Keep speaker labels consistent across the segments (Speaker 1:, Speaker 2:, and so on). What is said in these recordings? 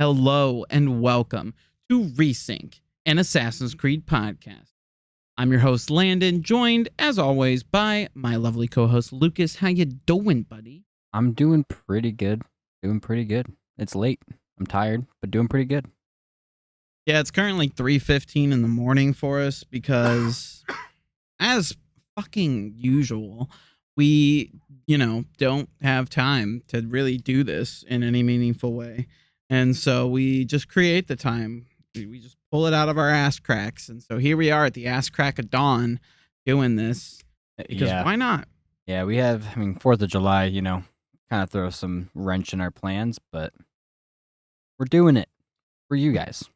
Speaker 1: Hello and welcome to Resync, an Assassin's Creed podcast. I'm your host Landon, joined as always by my lovely co-host Lucas. How you doing, buddy?
Speaker 2: I'm doing pretty good. It's late. I'm tired, but doing pretty good.
Speaker 1: Yeah, it's currently 3:15 in the morning for us because, as fucking usual, we, don't have time to really do this in any meaningful way. And so we just create the time. We just pull it out of our ass cracks. And so here we are at the ass crack of dawn doing this because why not?
Speaker 2: Yeah, we have, 4th of July, kind of throw some wrench in our plans, but we're doing it for you guys.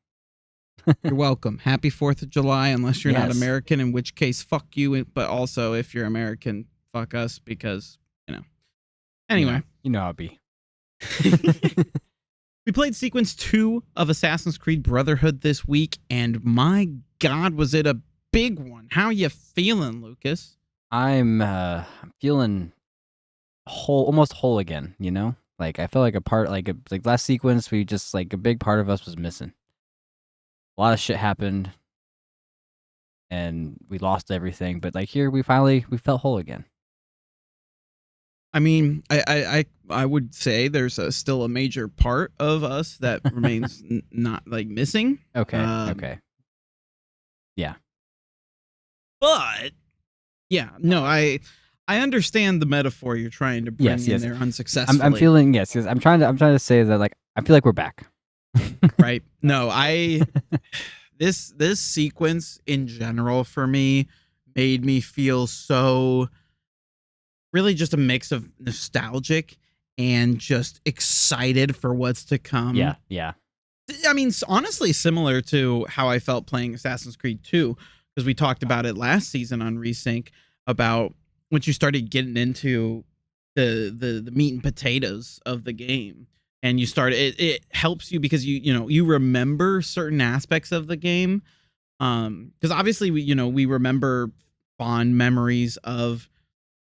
Speaker 1: You're welcome. Happy 4th of July, unless you're not
Speaker 2: Yes.
Speaker 1: American, in which case, fuck you. But also, if you're American, fuck us because, Anyway.
Speaker 2: You know how it be.
Speaker 1: We played sequence 2 of Assassin's Creed Brotherhood this week, and my God, was it a big one. How you feeling, Lucas?
Speaker 2: I'm feeling almost whole again, Like, I feel like like last sequence, we just, like, a big part of us was missing. A lot of shit happened, and we lost everything, but, like, here, we felt whole again.
Speaker 1: I mean, I would say there's still a major part of us that remains not, like, missing.
Speaker 2: Okay. Yeah.
Speaker 1: But, yeah, no, I understand the metaphor you're trying to bring in there unsuccessfully.
Speaker 2: I'm feeling, because I'm trying to say that, like, I feel like we're back.
Speaker 1: Right. No, this sequence in general for me made me feel so really just a mix of nostalgic and just excited for what's to come.
Speaker 2: Yeah.
Speaker 1: I mean, honestly, similar to how I felt playing Assassin's Creed 2, because we talked about it last season on Resync about once you started getting into the meat and potatoes of the game. And you start it helps you because you remember certain aspects of the game. Because obviously we remember fond memories of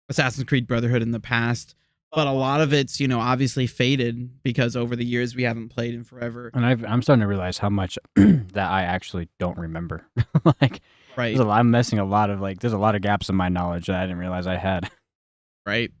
Speaker 1: Assassin's Creed Brotherhood in the past, but a lot of it's obviously faded because over the years we haven't played in forever.
Speaker 2: And I'm starting to realize how much that I actually don't remember. Like,
Speaker 1: right,
Speaker 2: I'm missing a lot of there's a lot of gaps in my knowledge that I didn't realize I had.
Speaker 1: Right,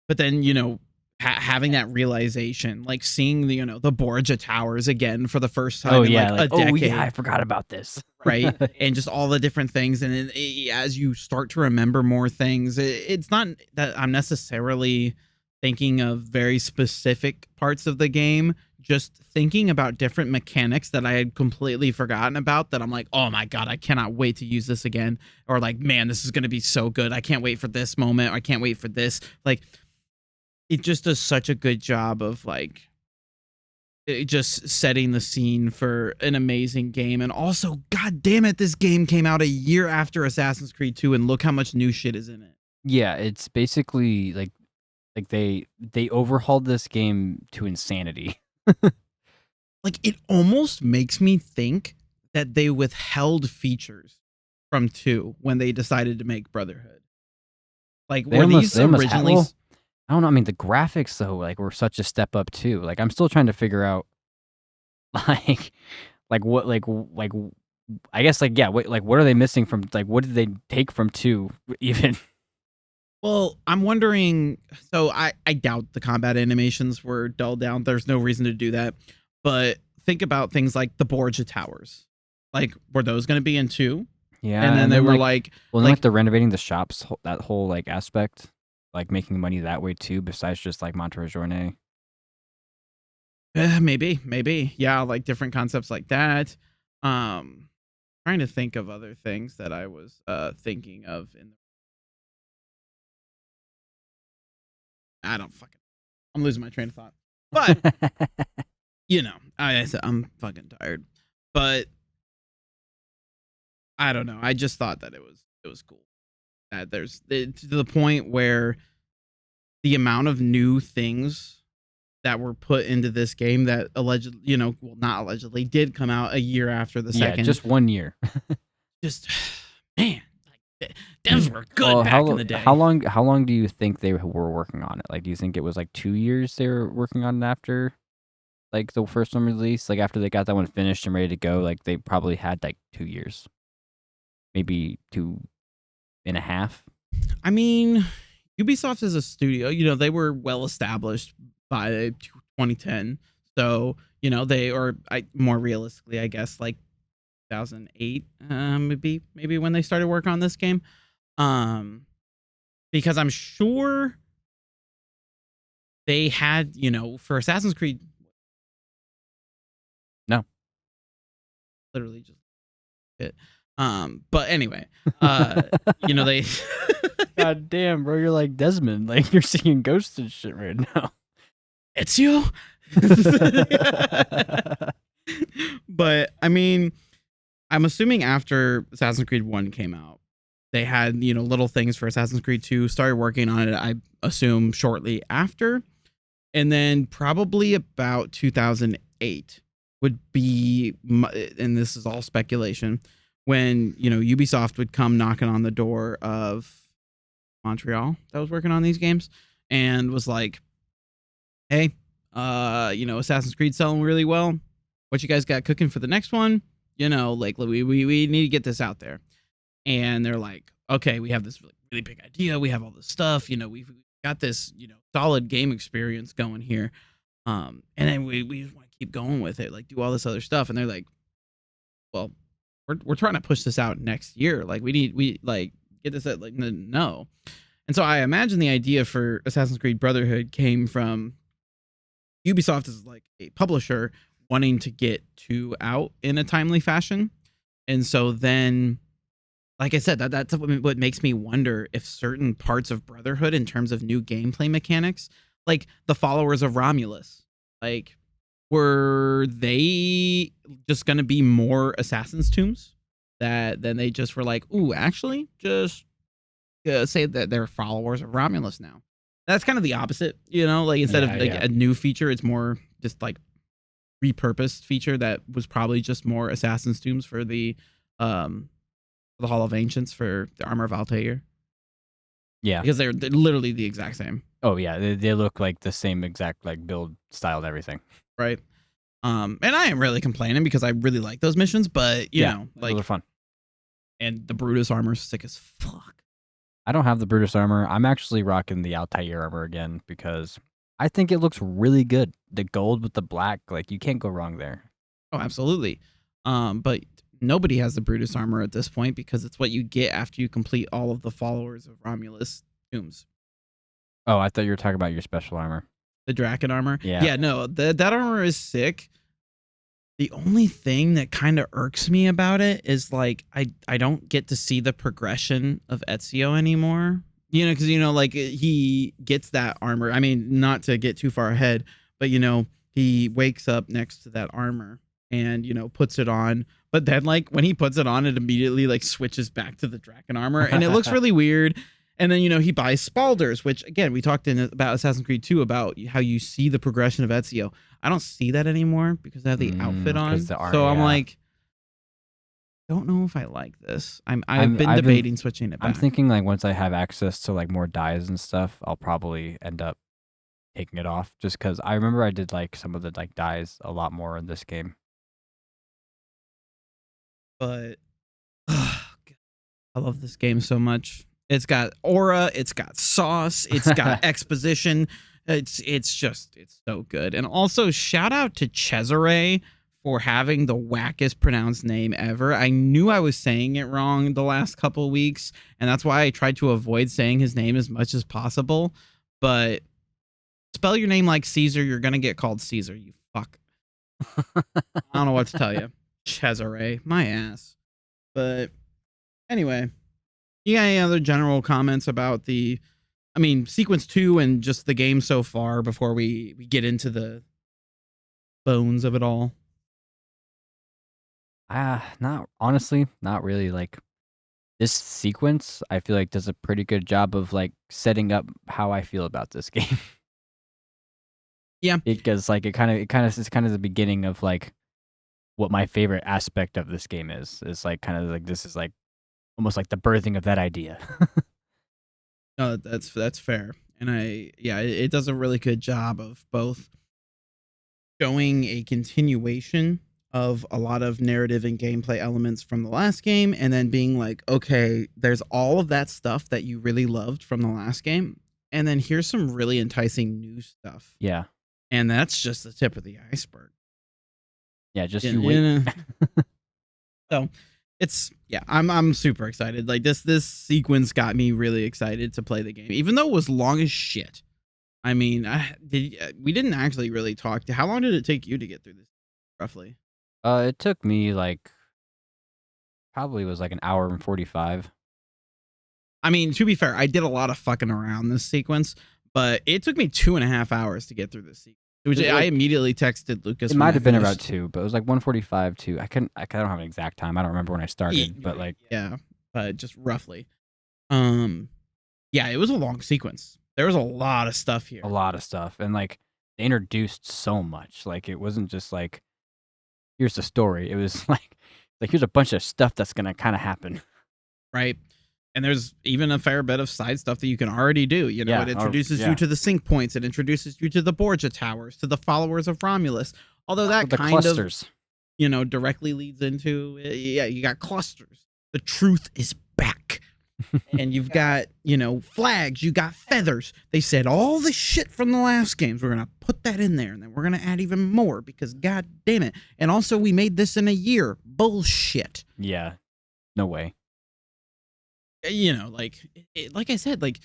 Speaker 1: but then having that realization, like seeing the Borgia towers again for the first time in a decade.
Speaker 2: Oh yeah, I forgot about this.
Speaker 1: Right, and just all the different things, and then as you start to remember more things, it's not that I'm necessarily thinking of very specific parts of the game, just thinking about different mechanics that I had completely forgotten about that I'm like, oh my God, I cannot wait to use this again, or like, man, this is going to be so good, I can't wait for this moment, I can't wait for this. Like, it just does such a good job of like just setting the scene for an amazing game. And also, god damn it, this game came out a year after Assassin's Creed 2, and look how much new shit is in it.
Speaker 2: Yeah, it's basically like they overhauled this game to insanity.
Speaker 1: Like, it almost makes me think that they withheld features from 2 when they decided to make Brotherhood. Like, were these originally...
Speaker 2: I don't know. I mean, the graphics though, like, were such a step up too. Like, I'm still trying to figure out, what, I guess, what are they missing from? Like, what did they take from 2 even?
Speaker 1: Well, I'm wondering. So I doubt the combat animations were dulled down. There's no reason to do that. But think about things like the Borgia towers. Like, were those going to be in 2?
Speaker 2: Yeah,
Speaker 1: and then they were
Speaker 2: the renovating the shops, that whole aspect. Like making money that way too, besides just like Montejourne.
Speaker 1: Maybe. Yeah, like different concepts like that. Trying to think of other things that I was thinking of I'm losing my train of thought. But I'm fucking tired. But I don't know. I just thought that it was cool. That there's to the point where the amount of new things that were put into this game that not allegedly did come out a year after the second.
Speaker 2: Yeah, just 1 year.
Speaker 1: Just, man, like, devs were good back in the day.
Speaker 2: How long do you think they were working on it? Like, do you think it was like 2 years they were working on it after? like the first one released, like after they got that one finished and ready to go, like they probably had like 2 years, maybe 2.5.
Speaker 1: I mean, Ubisoft is a studio. They were well established by 2010. So, more realistically, I guess, like 2008, maybe when they started work on this game. Because I'm sure they had, for Assassin's Creed,
Speaker 2: No.
Speaker 1: literally just it. But anyway, they
Speaker 2: God damn, bro, you're like Desmond. Like you're seeing ghosts and shit right now.
Speaker 1: Ezio. But I mean, I'm assuming after Assassin's Creed 1 came out, they had, little things for Assassin's Creed 2, started working on it, I assume, shortly after. And then probably about 2008 would be, and this is all speculation, when, Ubisoft would come knocking on the door of Montreal that was working on these games and was like, hey, Assassin's Creed selling really well. What you guys got cooking for the next one? Like we need to get this out there. And they're like, okay, we have this really big idea. We have all this stuff. We've got this, solid game experience going here. And then we just want to keep going with it, like do all this other stuff. And they're like, well, we're trying to push this out next year. Like we get this at, like, no. And so I imagine the idea for Assassin's Creed Brotherhood came from Ubisoft as like a publisher wanting to get 2 out in a timely fashion. And so then, like I said, that's what makes me wonder if certain parts of Brotherhood, in terms of new gameplay mechanics, like the followers of Romulus, like, were they just going to be more Assassin's Tombs that then they just were like, ooh, actually, just say that they're followers of Romulus now. That's kind of the opposite, like instead of like a new feature, it's more just like repurposed feature that was probably just more Assassin's Tombs for the Hall of Ancients for the Armor of Altair.
Speaker 2: Yeah,
Speaker 1: because they're literally the exact same.
Speaker 2: Oh yeah, they look like the same exact like build style and everything.
Speaker 1: Right. And I am really complaining because I really like those missions, but you know, like,
Speaker 2: those are fun.
Speaker 1: And the Brutus armor is sick as fuck.
Speaker 2: I don't have the Brutus armor. I'm actually rocking the Altair armor again because I think it looks really good. The gold with the black, like you can't go wrong there.
Speaker 1: Oh, absolutely. But nobody has the Brutus armor at this point because it's what you get after you complete all of the followers of Romulus tombs.
Speaker 2: Oh, I thought you were talking about your special armor.
Speaker 1: The Draken armor?
Speaker 2: Yeah.
Speaker 1: Yeah, no, that armor is sick. The only thing that kind of irks me about it is like I don't get to see the progression of Ezio anymore. Because like he gets that armor. I mean, not to get too far ahead, but he wakes up next to that armor and puts it on. But then like when he puts it on, it immediately like switches back to the Draken armor, and it looks really weird. And then he buys Spalders, which again we talked about Assassin's Creed 2 about how you see the progression of Ezio. I don't see that anymore because I have the outfit on. I'm like, don't know if I like this. I've been debating switching it back.
Speaker 2: I'm thinking like once I have access to like more dyes and stuff, I'll probably end up taking it off just because I remember I did like some of the like dyes a lot more in this game.
Speaker 1: But I love this game so much. It's got aura, it's got sauce, it's got exposition. It's so good. And also shout out to Cesare for having the wackest pronounced name ever. I knew I was saying it wrong the last couple of weeks, and that's why I tried to avoid saying his name as much as possible. But spell your name like Caesar, you're gonna get called Caesar, you fuck. I don't know what to tell you. Cesare, my ass. But anyway, you got any other general comments about Sequence 2 and just the game so far before we get into the bones of it all?
Speaker 2: Not really. Like this sequence, I feel like does a pretty good job of like setting up how I feel about this game.
Speaker 1: Yeah.
Speaker 2: Because like it's kind of the beginning of like what my favorite aspect of this game is. It's like kind of like this is like almost like the birthing of that idea.
Speaker 1: No, that's fair. And it does a really good job of both showing a continuation of a lot of narrative and gameplay elements from the last game, and then being like, okay, there's all of that stuff that you really loved from the last game, and then here's some really enticing new stuff.
Speaker 2: Yeah.
Speaker 1: And that's just the tip of the iceberg.
Speaker 2: Yeah, just you wait.
Speaker 1: So it's I'm super excited. Like this sequence got me really excited to play the game, even though it was long as shit. I mean, we didn't actually really talk to. How long did it take you to get through this, roughly?
Speaker 2: It took me like probably was like an hour and 45.
Speaker 1: I mean, to be fair, I did a lot of fucking around this sequence, but it took me 2.5 hours to get through this sequence. Which I immediately texted Lucas.
Speaker 2: It might have been about 2, but it was like 1:45 to. I don't have an exact time. I don't remember when I started, but like
Speaker 1: but just roughly. Yeah, it was a long sequence. There was a lot of stuff here.
Speaker 2: A lot of stuff, and like they introduced so much. Like it wasn't just like here's the story. It was like here's a bunch of stuff that's gonna kind of happen,
Speaker 1: right? And there's even a fair bit of side stuff that you can already do. You know, it introduces you to the sync points. It introduces you to the Borgia towers, to the followers of Romulus. Although that
Speaker 2: the
Speaker 1: kind
Speaker 2: clusters.
Speaker 1: of, directly leads into, you got clusters. The truth is back. And you've got, flags. You got feathers. They said all the shit from the last games. We're going to put that in there. And then we're going to add even more because god damn it. And also we made this in a year. Bullshit.
Speaker 2: Yeah. No way.
Speaker 1: Like I said, like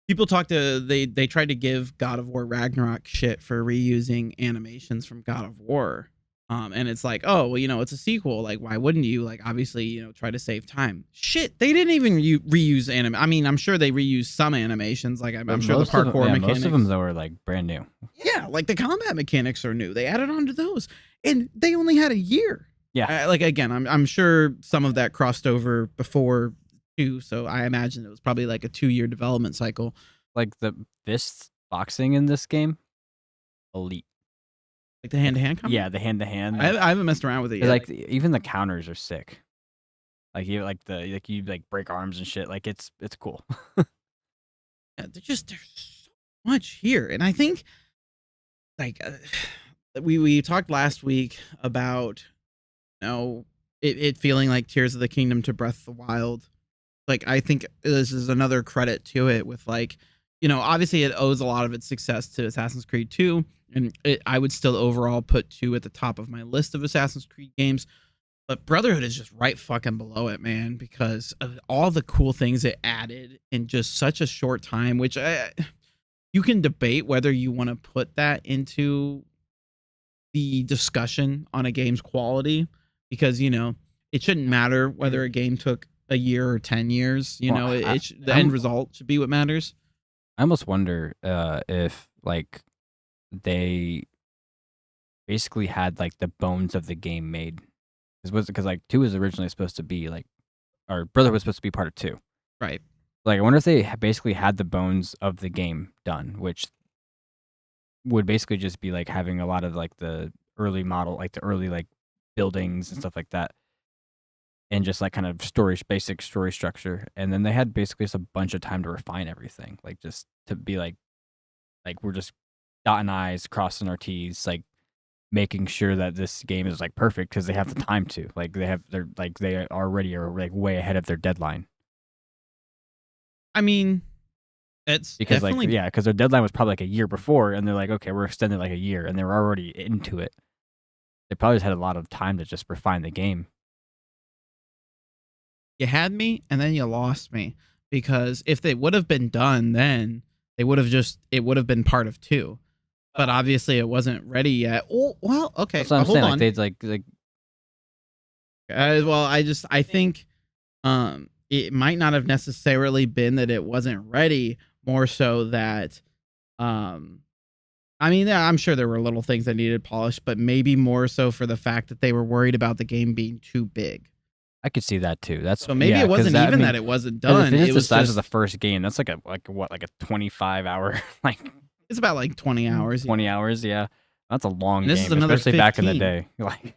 Speaker 1: people they tried to give God of War Ragnarok shit for reusing animations from God of War. And it's like, oh, well, it's a sequel. Like, why wouldn't you? Like, obviously, try to save time. Shit, they didn't even reuse anime. I mean, I'm sure they reused some animations. Like, I'm sure the parkour mechanics.
Speaker 2: Most of them, though, are like brand new.
Speaker 1: Yeah, like the combat mechanics are new. They added on to those. And they only had a year.
Speaker 2: Yeah.
Speaker 1: Like, again, I'm sure some of that crossed over before too, so I imagine it was probably like a 2-year development cycle.
Speaker 2: Like the fist boxing in this game, elite.
Speaker 1: Like the hand-to-hand combat?
Speaker 2: Yeah, the hand-to-hand.
Speaker 1: I haven't messed around with it yet.
Speaker 2: Like even the counters are sick. Like you break arms and shit. Like it's cool.
Speaker 1: Yeah, there's so much here, and I think like we talked last week about it feeling like Tears of the Kingdom to Breath of the Wild. Like, I think this is another credit to it with like, obviously it owes a lot of its success to Assassin's Creed 2. And I would still overall put 2 at the top of my list of Assassin's Creed games. But Brotherhood is just right fucking below it, man, because of all the cool things it added in just such a short time, which you can debate whether you want to put that into the discussion on a game's quality, because, it shouldn't matter whether a game took a year or 10 years. The end result should be what matters.
Speaker 2: I almost wonder if like they basically had like the bones of the game made, because like 2 was originally supposed to be like, or Brotherhood was supposed to be part of 2,
Speaker 1: right?
Speaker 2: Like I wonder if they basically had the bones of the game done, which would basically just be like having a lot of like the early model, like the early like buildings and stuff like that. And just like kind of basic story structure. And then they had basically just a bunch of time to refine everything. Like just to be like we're just dotting I's, crossing our T's, like making sure that this game is like perfect because they have the time to. Like they already are like way ahead of their deadline.
Speaker 1: I mean, it's
Speaker 2: because
Speaker 1: definitely...
Speaker 2: because their deadline was probably like a year before, and they're like, okay, we're extending like a year, and they were already into it. They probably just had a lot of time to just refine the game.
Speaker 1: You had me, and then you lost me, because if they would have been done, then it would have been part of 2. But obviously, it wasn't ready yet. Oh, well, okay.
Speaker 2: That's what I'm saying.
Speaker 1: On. I think it might not have necessarily been that it wasn't ready, more so that I mean, I'm sure there were little things that needed polished, but maybe more so for the fact that they were worried about the game being too big.
Speaker 2: I could see that too.
Speaker 1: So maybe it wasn't that it wasn't done.
Speaker 2: It was the size of the first game. That's like a 25-hour like.
Speaker 1: It's about like 20 hours.
Speaker 2: 20 hours, yeah. That's a long
Speaker 1: game,
Speaker 2: especially
Speaker 1: 15.
Speaker 2: Back in the day. Like,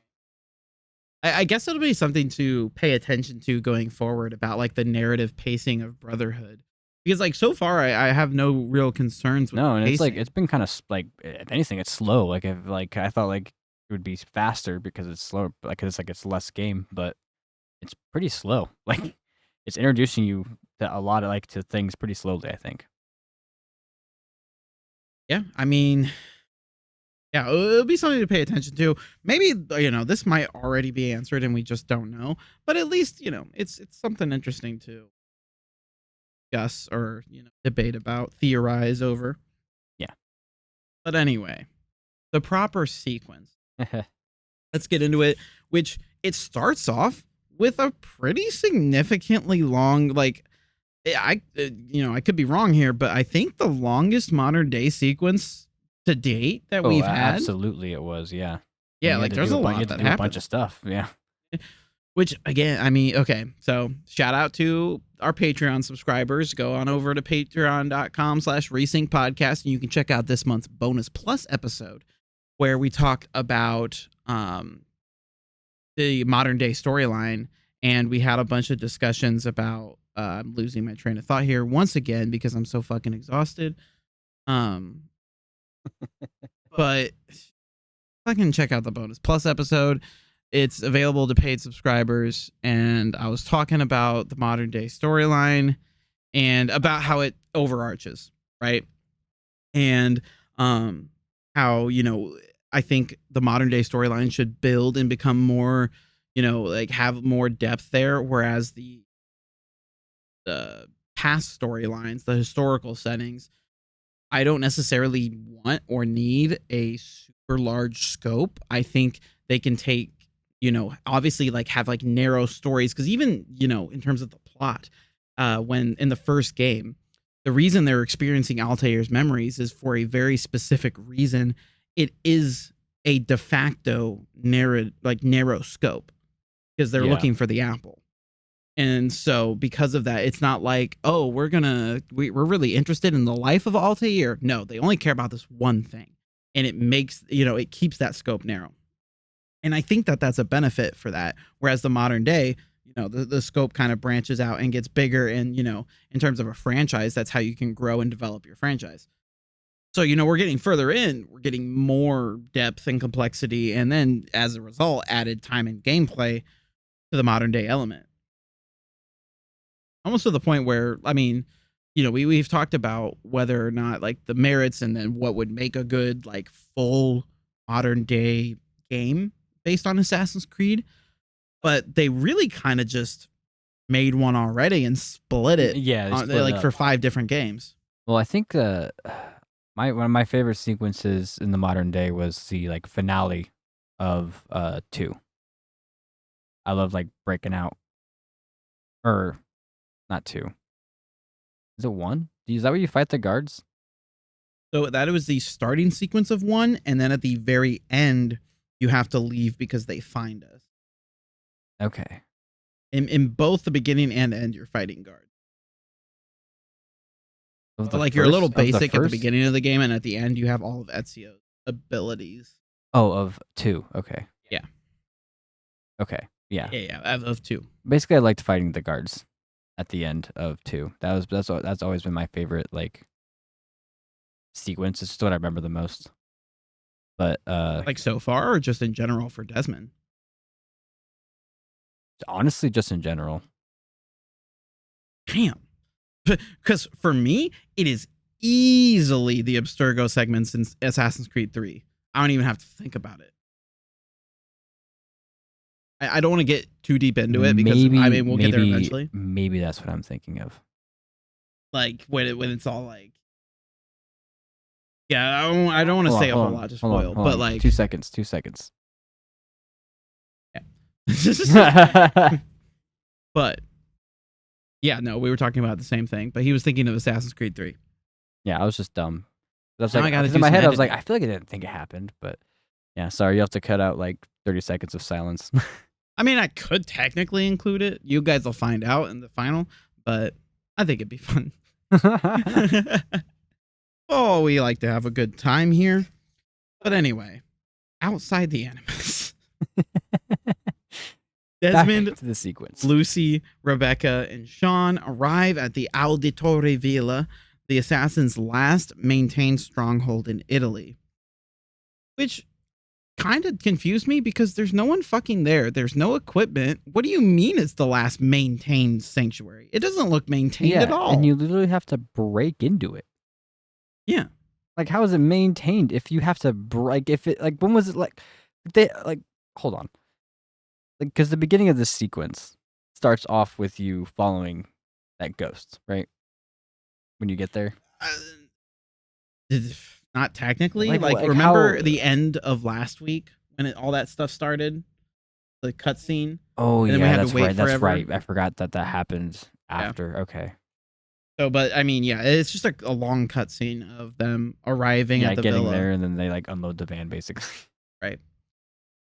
Speaker 1: I guess it'll be something to pay attention to going forward about like the narrative pacing of Brotherhood. Because like so far, I have no real concerns with
Speaker 2: No,
Speaker 1: the
Speaker 2: and it's like
Speaker 1: pacing.
Speaker 2: it's been kind of like if anything, it's slow. Like if like I thought like it would be faster because it's slower, like 'cause it's like it's less game, but it's pretty slow. Like it's introducing you to a lot of like to things pretty slowly, I think.
Speaker 1: Yeah, I mean, yeah, it'll be something to pay attention to. Maybe this might already be answered and we just don't know. But at least it's something interesting to discuss or debate about, theorize over.
Speaker 2: Yeah.
Speaker 1: But anyway, the proper sequence. Let's get into it. Which it starts off with a pretty significantly long, like I could be wrong here, but I think the longest modern day sequence to date that
Speaker 2: Oh,
Speaker 1: we've had.
Speaker 2: absolutely it was, yeah. And
Speaker 1: Yeah,
Speaker 2: you had
Speaker 1: like
Speaker 2: to
Speaker 1: there's
Speaker 2: do
Speaker 1: a
Speaker 2: a bunch you
Speaker 1: lot
Speaker 2: had to
Speaker 1: that
Speaker 2: do a bunch
Speaker 1: happened.
Speaker 2: of stuff, yeah.
Speaker 1: Which again, I mean, okay, so shout out to our Patreon subscribers. Go on over to patreon.com/resync podcast and you can check out this month's bonus plus episode where we talked about the modern day storyline and we had a bunch of discussions about I'm losing my train of thought here once again because I'm so fucking exhausted. Um but fucking check out the bonus plus episode. It's available to paid subscribers, and I was talking about the modern day storyline and about how it overarches, right? And how I think the modern day storyline should build and become more, like have more depth there, whereas the past storylines, the historical settings, I don't necessarily want or need a super large scope. I think they can take, obviously like have like narrow stories because even, in terms of the plot, when in the first game, the reason they're experiencing Altair's memories is for a very specific reason. It is a de facto narrow scope because they're
Speaker 2: Yeah.
Speaker 1: looking for the apple. And so because of that, it's not like, oh, we're really interested in the life of Altair. No, they only care about this one thing. And it makes, it keeps that scope narrow. And I think that that's a benefit for that. Whereas the modern day, the scope kind of branches out and gets bigger. And, in terms of a franchise, that's how you can grow and develop your franchise. So, we're getting further in, we're getting more depth and complexity. And then as a result, added time and gameplay to the modern day element. Almost to the point where, I mean, we've talked about whether or not like the merits and then what would make a good like full modern day game based on Assassin's Creed, but they really kind of just made one already and split it
Speaker 2: Yeah, they
Speaker 1: on
Speaker 2: split it
Speaker 1: like
Speaker 2: up.
Speaker 1: for 5 different games.
Speaker 2: Well, I think one of my favorite sequences in the modern day was the like finale of 2. I love like breaking out, or not 2. Is it 1? Is that where you fight the guards?
Speaker 1: So that was the starting sequence of 1, and then at the very end you have to leave because they find us.
Speaker 2: Okay.
Speaker 1: In both the beginning and end you're fighting guards.
Speaker 2: Of
Speaker 1: But
Speaker 2: the
Speaker 1: like you're a little
Speaker 2: first? Of the
Speaker 1: basic at the
Speaker 2: first?
Speaker 1: beginning of the game, and at the end you have all of Ezio's abilities.
Speaker 2: Oh, of 2. Okay.
Speaker 1: Yeah.
Speaker 2: Okay. Yeah.
Speaker 1: Yeah, of 2.
Speaker 2: Basically, I liked fighting the guards at the end of 2. That's always been my favorite like sequence. It's just what I remember the most. But
Speaker 1: Like so far, or just in general for Desmond?
Speaker 2: honestly, just in general.
Speaker 1: Damn. Because for me, it is easily the Abstergo segments in Assassin's Creed 3. I don't even have to think about it. I don't want to get too deep into it because I mean we'll get there eventually.
Speaker 2: Maybe that's what I'm thinking of.
Speaker 1: Like when it's all like, yeah, I don't want to say a whole lot to spoil, but like
Speaker 2: 2 seconds. 2 seconds.
Speaker 1: Yeah. But yeah, no, we were talking about the same thing, but he was thinking of Assassin's Creed 3.
Speaker 2: Yeah, I was just dumb. I was
Speaker 1: Now
Speaker 2: like,
Speaker 1: I gotta
Speaker 2: in
Speaker 1: do
Speaker 2: my
Speaker 1: some
Speaker 2: head, I was like,
Speaker 1: editing.
Speaker 2: I feel like I didn't think it happened, but yeah, sorry, you have to cut out like 30 seconds of silence.
Speaker 1: I mean, I could technically include it. You guys will find out in the final, but I think it'd be fun. Oh, we like to have a good time here. But anyway, outside the Animus. Desmond,
Speaker 2: Back to the sequence.
Speaker 1: Lucy, Rebecca, and Sean arrive at the Auditore Villa, the assassin's last maintained stronghold in Italy. Which kind of confused me because there's no one fucking there. There's no equipment. What do you mean it's the last maintained sanctuary? It doesn't look maintained at all.
Speaker 2: And you literally have to break into it.
Speaker 1: Yeah.
Speaker 2: Like, how is it maintained if you have to break? If it, like, when was it, like, they, like, hold on. Like, because the beginning of this sequence starts off with you following that ghost, right? When you get there.
Speaker 1: Not technically.
Speaker 2: Like
Speaker 1: remember
Speaker 2: how-
Speaker 1: the end of last week when all that stuff started? The cutscene?
Speaker 2: Oh,
Speaker 1: And then
Speaker 2: yeah,
Speaker 1: we had to
Speaker 2: that's
Speaker 1: wait
Speaker 2: right. That's
Speaker 1: forever?
Speaker 2: right. I forgot that happened after. Okay.
Speaker 1: So, but I mean, yeah, it's just a long cutscene of them arriving at the
Speaker 2: getting
Speaker 1: villa.
Speaker 2: there, and then they like unload the van, basically.
Speaker 1: Right.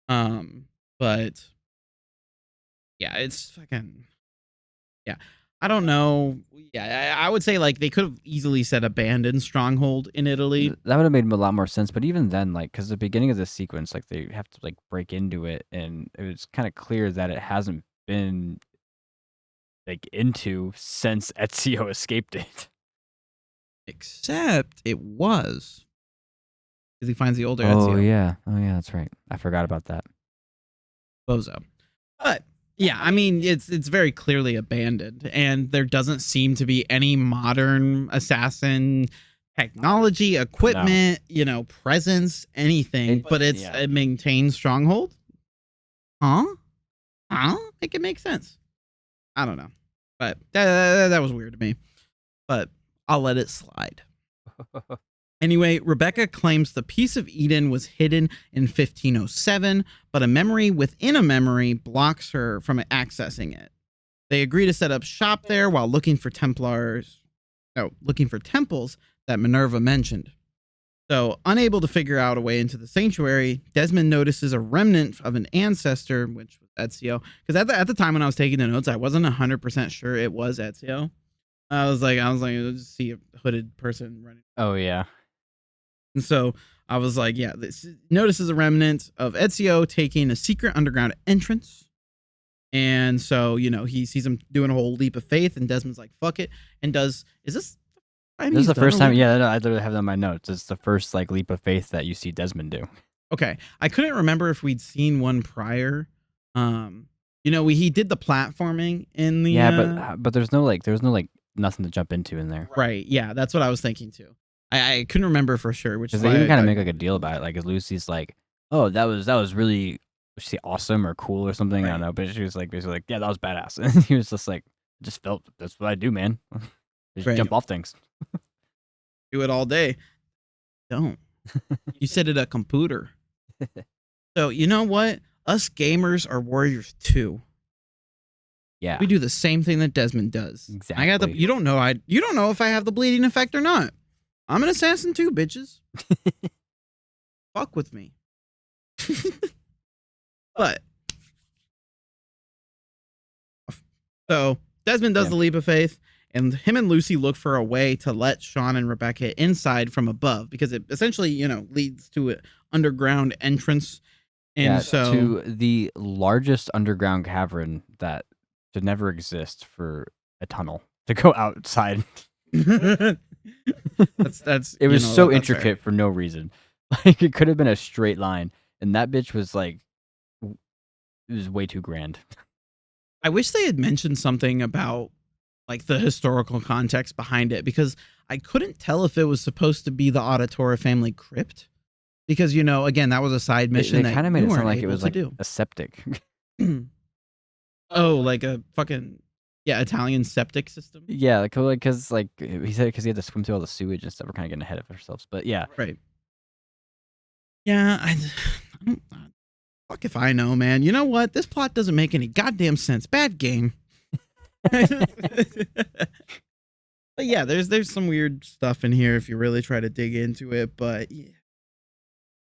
Speaker 1: But yeah, it's fucking, yeah. I don't know. Yeah, I would say like they could have easily said abandoned stronghold in Italy.
Speaker 2: That would have made a lot more sense. But even then, like, because the beginning of the sequence, like, they have to like break into it, and it was kind of clear that it hasn't been like into since Ezio escaped it.
Speaker 1: Except it was. Because he finds the older
Speaker 2: Oh
Speaker 1: Ezio.
Speaker 2: yeah, that's right. I forgot about that.
Speaker 1: Bozo. But yeah, I mean, it's very clearly abandoned, and there doesn't seem to be any modern assassin technology, equipment, presence, anything. But it's a maintained stronghold. Huh? Make it make sense. I don't know, but that was weird to me. But I'll let it slide. Anyway, Rebecca claims the Piece of Eden was hidden in 1507, but a memory within a memory blocks her from accessing it. They agree to set up shop there while looking for temples that Minerva mentioned. So, unable to figure out a way into the sanctuary, Desmond notices a remnant of an ancestor, which was Ezio. Because at the time when I was taking the notes, I wasn't 100% sure it was Ezio. I was like, let's see a hooded person running.
Speaker 2: Oh yeah.
Speaker 1: And so I was like, yeah, this notices a remnant of Ezio taking a secret underground entrance. And so, he sees him doing a whole leap of faith, and Desmond's like, fuck it. And this is
Speaker 2: the first time. Yeah, I literally have that in my notes. It's the first like leap of faith that you see Desmond do.
Speaker 1: Okay. I couldn't remember if we'd seen one prior. He did the platforming in the.
Speaker 2: Yeah, but there's no nothing to jump into in there.
Speaker 1: Right. Yeah, that's what I was thinking too. I couldn't remember for sure, which is
Speaker 2: they even kind of make like a deal about it. Like Lucy's like, "Oh, that was really awesome or cool or something." Right. I don't know, but she was like basically like, "Yeah, that was badass." And he was just like, "Just felt that's what I do, man. Just jump off things.
Speaker 1: Do it all day. Don't. You said it a computer." So you know what? Us gamers are warriors too.
Speaker 2: Yeah,
Speaker 1: we do the same thing that Desmond does.
Speaker 2: Exactly.
Speaker 1: I got you don't know if I have the bleeding effect or not. I'm an assassin too, bitches. Fuck with me. But so Desmond does the leap of faith, and him and Lucy look for a way to let Sean and Rebecca inside from above, because it essentially, leads to an underground entrance. And
Speaker 2: to the largest underground cavern that should never exist for a tunnel to go outside.
Speaker 1: that's
Speaker 2: it was so intricate for no reason. Like, it could have been a straight line, and that bitch was like, it was way too grand.
Speaker 1: I wish they had mentioned something about like the historical context behind it, because I couldn't tell if it was supposed to be the Auditore family crypt, because again, that was a side mission.
Speaker 2: They kind of made it sound like it was like a septic.
Speaker 1: Oh, like a fucking Italian septic system.
Speaker 2: Yeah, because he said because he had to swim through all the sewage and stuff. We're kind of getting ahead of ourselves, but yeah,
Speaker 1: right. Yeah, I don't. Fuck if I know, man. You know what? This plot doesn't make any goddamn sense. Bad game. But yeah, there's some weird stuff in here if you really try to dig into it. But yeah,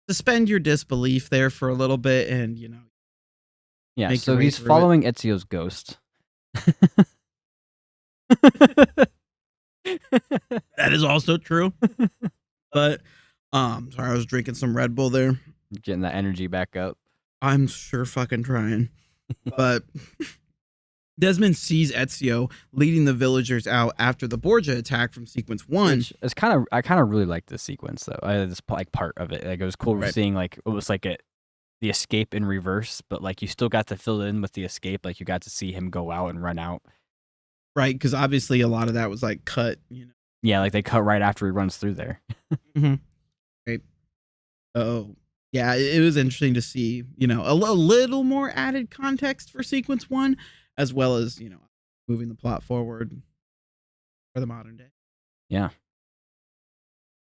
Speaker 1: suspend your disbelief there for a little bit, and
Speaker 2: yeah. So he's following Ezio's ghost.
Speaker 1: That is also true. But sorry, I was drinking some Red Bull there.
Speaker 2: Getting that energy back up.
Speaker 1: I'm sure fucking trying. But Desmond sees Ezio leading the villagers out after the Borgia attack from sequence 1.
Speaker 2: Which is kind of, I kind of really like this sequence though. This like part of it, like it was cool
Speaker 1: Right.
Speaker 2: seeing like it was like the escape in reverse, but like you still got to fill in with the escape. Like you got to see him go out and run out.
Speaker 1: Right, because obviously a lot of that was like cut,
Speaker 2: Yeah, like they cut right after he runs through there.
Speaker 1: Mm-hmm. Right. Oh, yeah, it was interesting to see, a little more added context for sequence 1, as well as, moving the plot forward for the modern day.
Speaker 2: Yeah.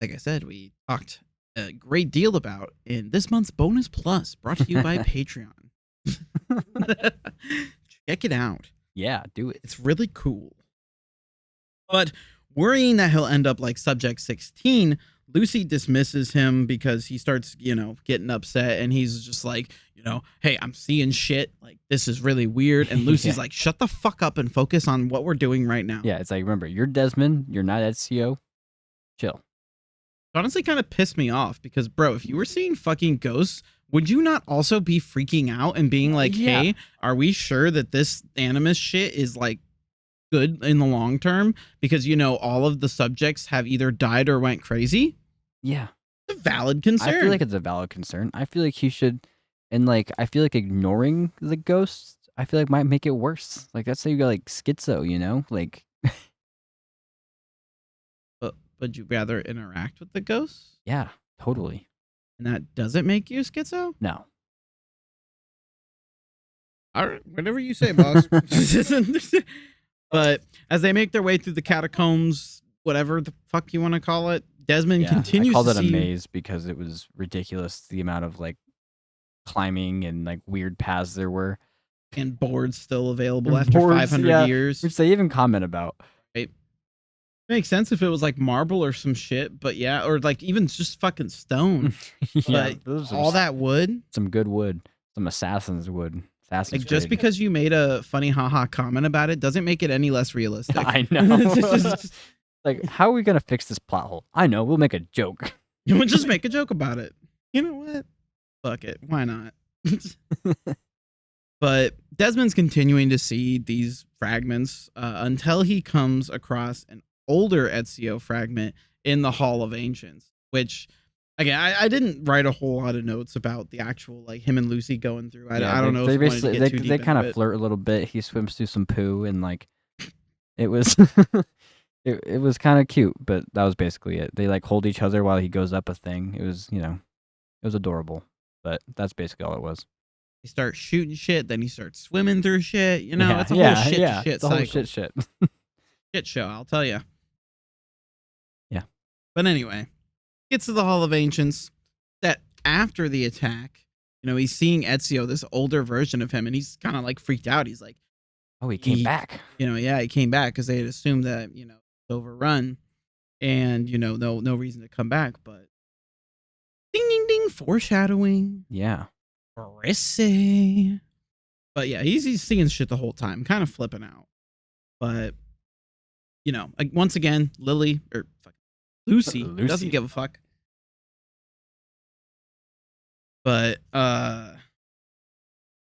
Speaker 1: Like I said, we talked a great deal about in this month's Bonus Plus, brought to you by Patreon. Check it out.
Speaker 2: Yeah, do it.
Speaker 1: It's really cool. But worrying that he'll end up like Subject 16, Lucy dismisses him because he starts, getting upset, and he's just like, hey, I'm seeing shit. Like, this is really weird. And Lucy's
Speaker 2: Yeah.
Speaker 1: like, shut the fuck up and focus on what we're doing right now.
Speaker 2: Yeah, it's like, remember, you're Desmond, you're not Ezio. Chill.
Speaker 1: It honestly kind of pissed me off because, bro, if you were seeing fucking ghosts, would you not also be freaking out and being like,
Speaker 2: Yeah.
Speaker 1: hey, are we sure that this Animus shit is like good in the long term? Because, all of the subjects have either died or went crazy.
Speaker 2: Yeah.
Speaker 1: It's a valid concern.
Speaker 2: I feel like it's a valid concern. I feel like he should, and like, I feel like ignoring the ghosts, I feel like might make it worse. Like, that's how you got like schizo, like.
Speaker 1: But would you rather interact with the ghosts?
Speaker 2: Yeah, totally.
Speaker 1: And that doesn't make you schizo?
Speaker 2: No.
Speaker 1: All right, whatever you say, boss. But as they make their way through the catacombs, whatever the fuck you want to call it, Desmond continues
Speaker 2: I called
Speaker 1: to
Speaker 2: it a
Speaker 1: see
Speaker 2: maze because it was ridiculous the amount of like climbing and like weird paths there were.
Speaker 1: and boards still available
Speaker 2: And
Speaker 1: after
Speaker 2: boards,
Speaker 1: 500
Speaker 2: yeah,
Speaker 1: years.
Speaker 2: which they even comment about.
Speaker 1: Right? Makes sense if it was like marble or some shit, but yeah, or like even just fucking stone.
Speaker 2: Yeah,
Speaker 1: But
Speaker 2: those are
Speaker 1: all that wood,
Speaker 2: some good wood, some assassin's wood. Assassin's
Speaker 1: like just
Speaker 2: grade.
Speaker 1: because you made a funny haha comment about it doesn't make it any less realistic.
Speaker 2: I know. Like, how are we gonna fix this plot hole? I know, we'll make a joke.
Speaker 1: We'll just make a joke about it. You know what? Fuck it. Why not? But Desmond's continuing to see these fragments until he comes across an older Ezio fragment in the Hall of Ancients, which, again, I didn't write a whole lot of notes about the actual, like, him and Lucy going through. I don't know if
Speaker 2: they
Speaker 1: you wanted to get too deep
Speaker 2: they kind
Speaker 1: into
Speaker 2: of
Speaker 1: it.
Speaker 2: flirt a little bit. He swims through some poo, and like, it was it was kind of cute, but that was basically it. They like hold each other while he goes up a thing. It was it was adorable, but that's basically all it was.
Speaker 1: He starts shooting shit, then he starts swimming through shit. It's a whole shit to shit
Speaker 2: It's a whole
Speaker 1: cycle.
Speaker 2: shit.
Speaker 1: Shit show, I'll tell you.
Speaker 2: Yeah.
Speaker 1: But anyway, gets to the Hall of Ancients. That after the attack, he's seeing Ezio, this older version of him, and he's kind of like freaked out. He's like,
Speaker 2: Oh, he came back.
Speaker 1: Yeah, he came back because they had assumed that it's overrun, and no reason to come back. But ding ding ding, foreshadowing.
Speaker 2: Yeah.
Speaker 1: Rissy. But yeah, he's seeing shit the whole time, kind of flipping out. But like, once again, Lucy doesn't give a fuck. But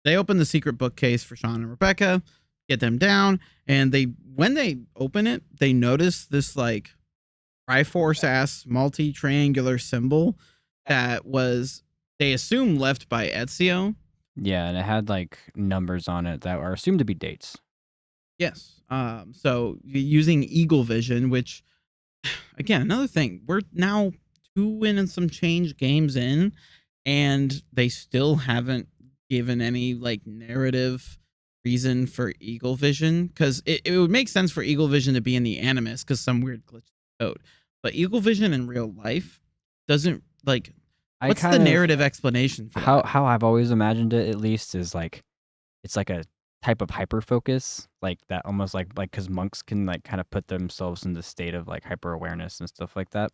Speaker 1: they open the secret bookcase for Sean and Rebecca, get them down, and when they open it, they notice this like Triforce ass multi-triangular symbol that was, they assume, left by Ezio.
Speaker 2: Yeah, and it had like numbers on it that are assumed to be dates.
Speaker 1: Yes. So using Eagle Vision, which, again, another thing, we're now 2 and some change games in, and they still haven't given any like narrative reason for Eagle Vision, because it would make sense for Eagle Vision to be in the Animus because some weird glitch in the code, but Eagle Vision in real life doesn't like. What's the narrative explanation for
Speaker 2: how
Speaker 1: that?
Speaker 2: how I've always imagined it, at least, is like it's like a type of hyper focus, like that, almost like because monks can like kind of put themselves in the state of like hyper awareness and stuff like that.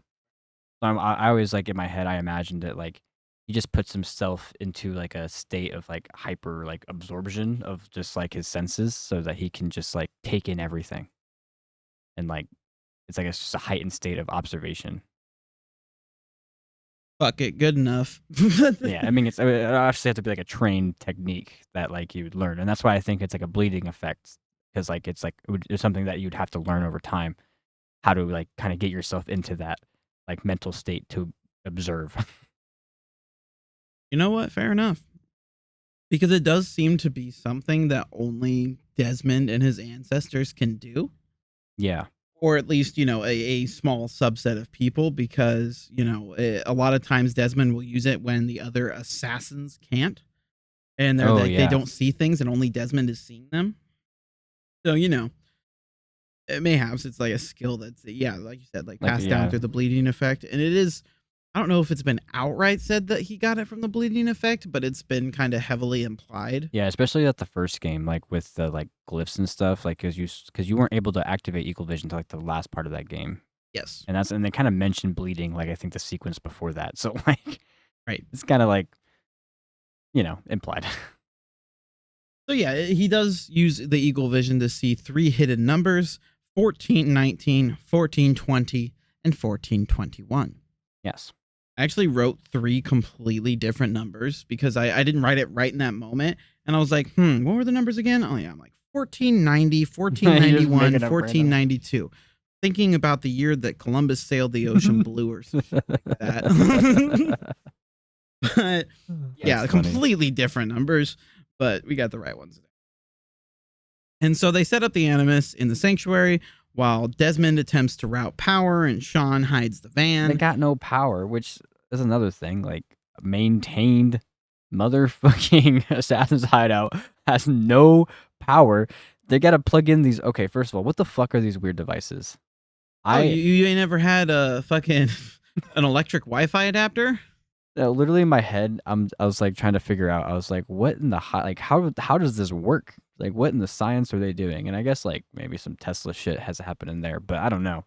Speaker 2: So I always, like, in my head, I imagined it like he just puts himself into like a state of like hyper like absorption of just like his senses, so that he can just like take in everything, and like it's like it's just a heightened state of observation.
Speaker 1: Fuck it, good enough.
Speaker 2: Yeah, I mean, it actually have to be like a trained technique that like you would learn, and that's why I think it's like a bleeding effect because like it's something that you'd have to learn over time how to like kind of get yourself into that like mental state to observe.
Speaker 1: You know what? Fair enough. Because it does seem to be something that only Desmond and his ancestors can do.
Speaker 2: Yeah.
Speaker 1: Or at least, a small subset of people, because, a lot of times Desmond will use it when the other assassins can't. And they're
Speaker 2: Oh
Speaker 1: like, they
Speaker 2: yeah.
Speaker 1: don't see things and only Desmond is seeing them. So, mayhaps it's like a skill that's, yeah, like you said, like
Speaker 2: Like
Speaker 1: passed down
Speaker 2: yeah.
Speaker 1: through the bleeding effect. And it is, I don't know if it's been outright said that he got it from the bleeding effect, but it's been kind of heavily implied.
Speaker 2: Yeah, especially at the first game, like with the like glyphs and stuff, like because you weren't able to activate Equal Vision until like the last part of that game,
Speaker 1: Yes.
Speaker 2: and they kind of mentioned bleeding, like I think the sequence before that, so like
Speaker 1: Right.
Speaker 2: it's kind of like implied.
Speaker 1: So yeah, he does use the Eagle Vision to see 3 hidden numbers: 1419, 1420, and 1421.
Speaker 2: Yes.
Speaker 1: I actually wrote 3 completely different numbers because I didn't write it right in that moment. And I was like, what were the numbers again? Oh yeah, I'm like 1490,
Speaker 2: You're just
Speaker 1: 1491,
Speaker 2: making up random.
Speaker 1: 1492. Thinking about the year that Columbus sailed the ocean blue or some shit like that. But yeah,
Speaker 2: That's funny.
Speaker 1: completely different numbers, but we got the right ones. And so they set up the Animus in the sanctuary while Desmond attempts to route power and Sean hides the van.
Speaker 2: They got no power, which is another thing. Like maintained motherfucking assassin's hideout has no power. They gotta plug in these. Okay, first of all, what the fuck are these weird devices?
Speaker 1: You ain't never had a fucking an electric Wi-Fi adapter?
Speaker 2: Literally in my head, I was like trying to figure out. I was like, what in the like how does this work? Like, what in the science are they doing? And I guess like maybe some Tesla shit has happened in there, but I don't know.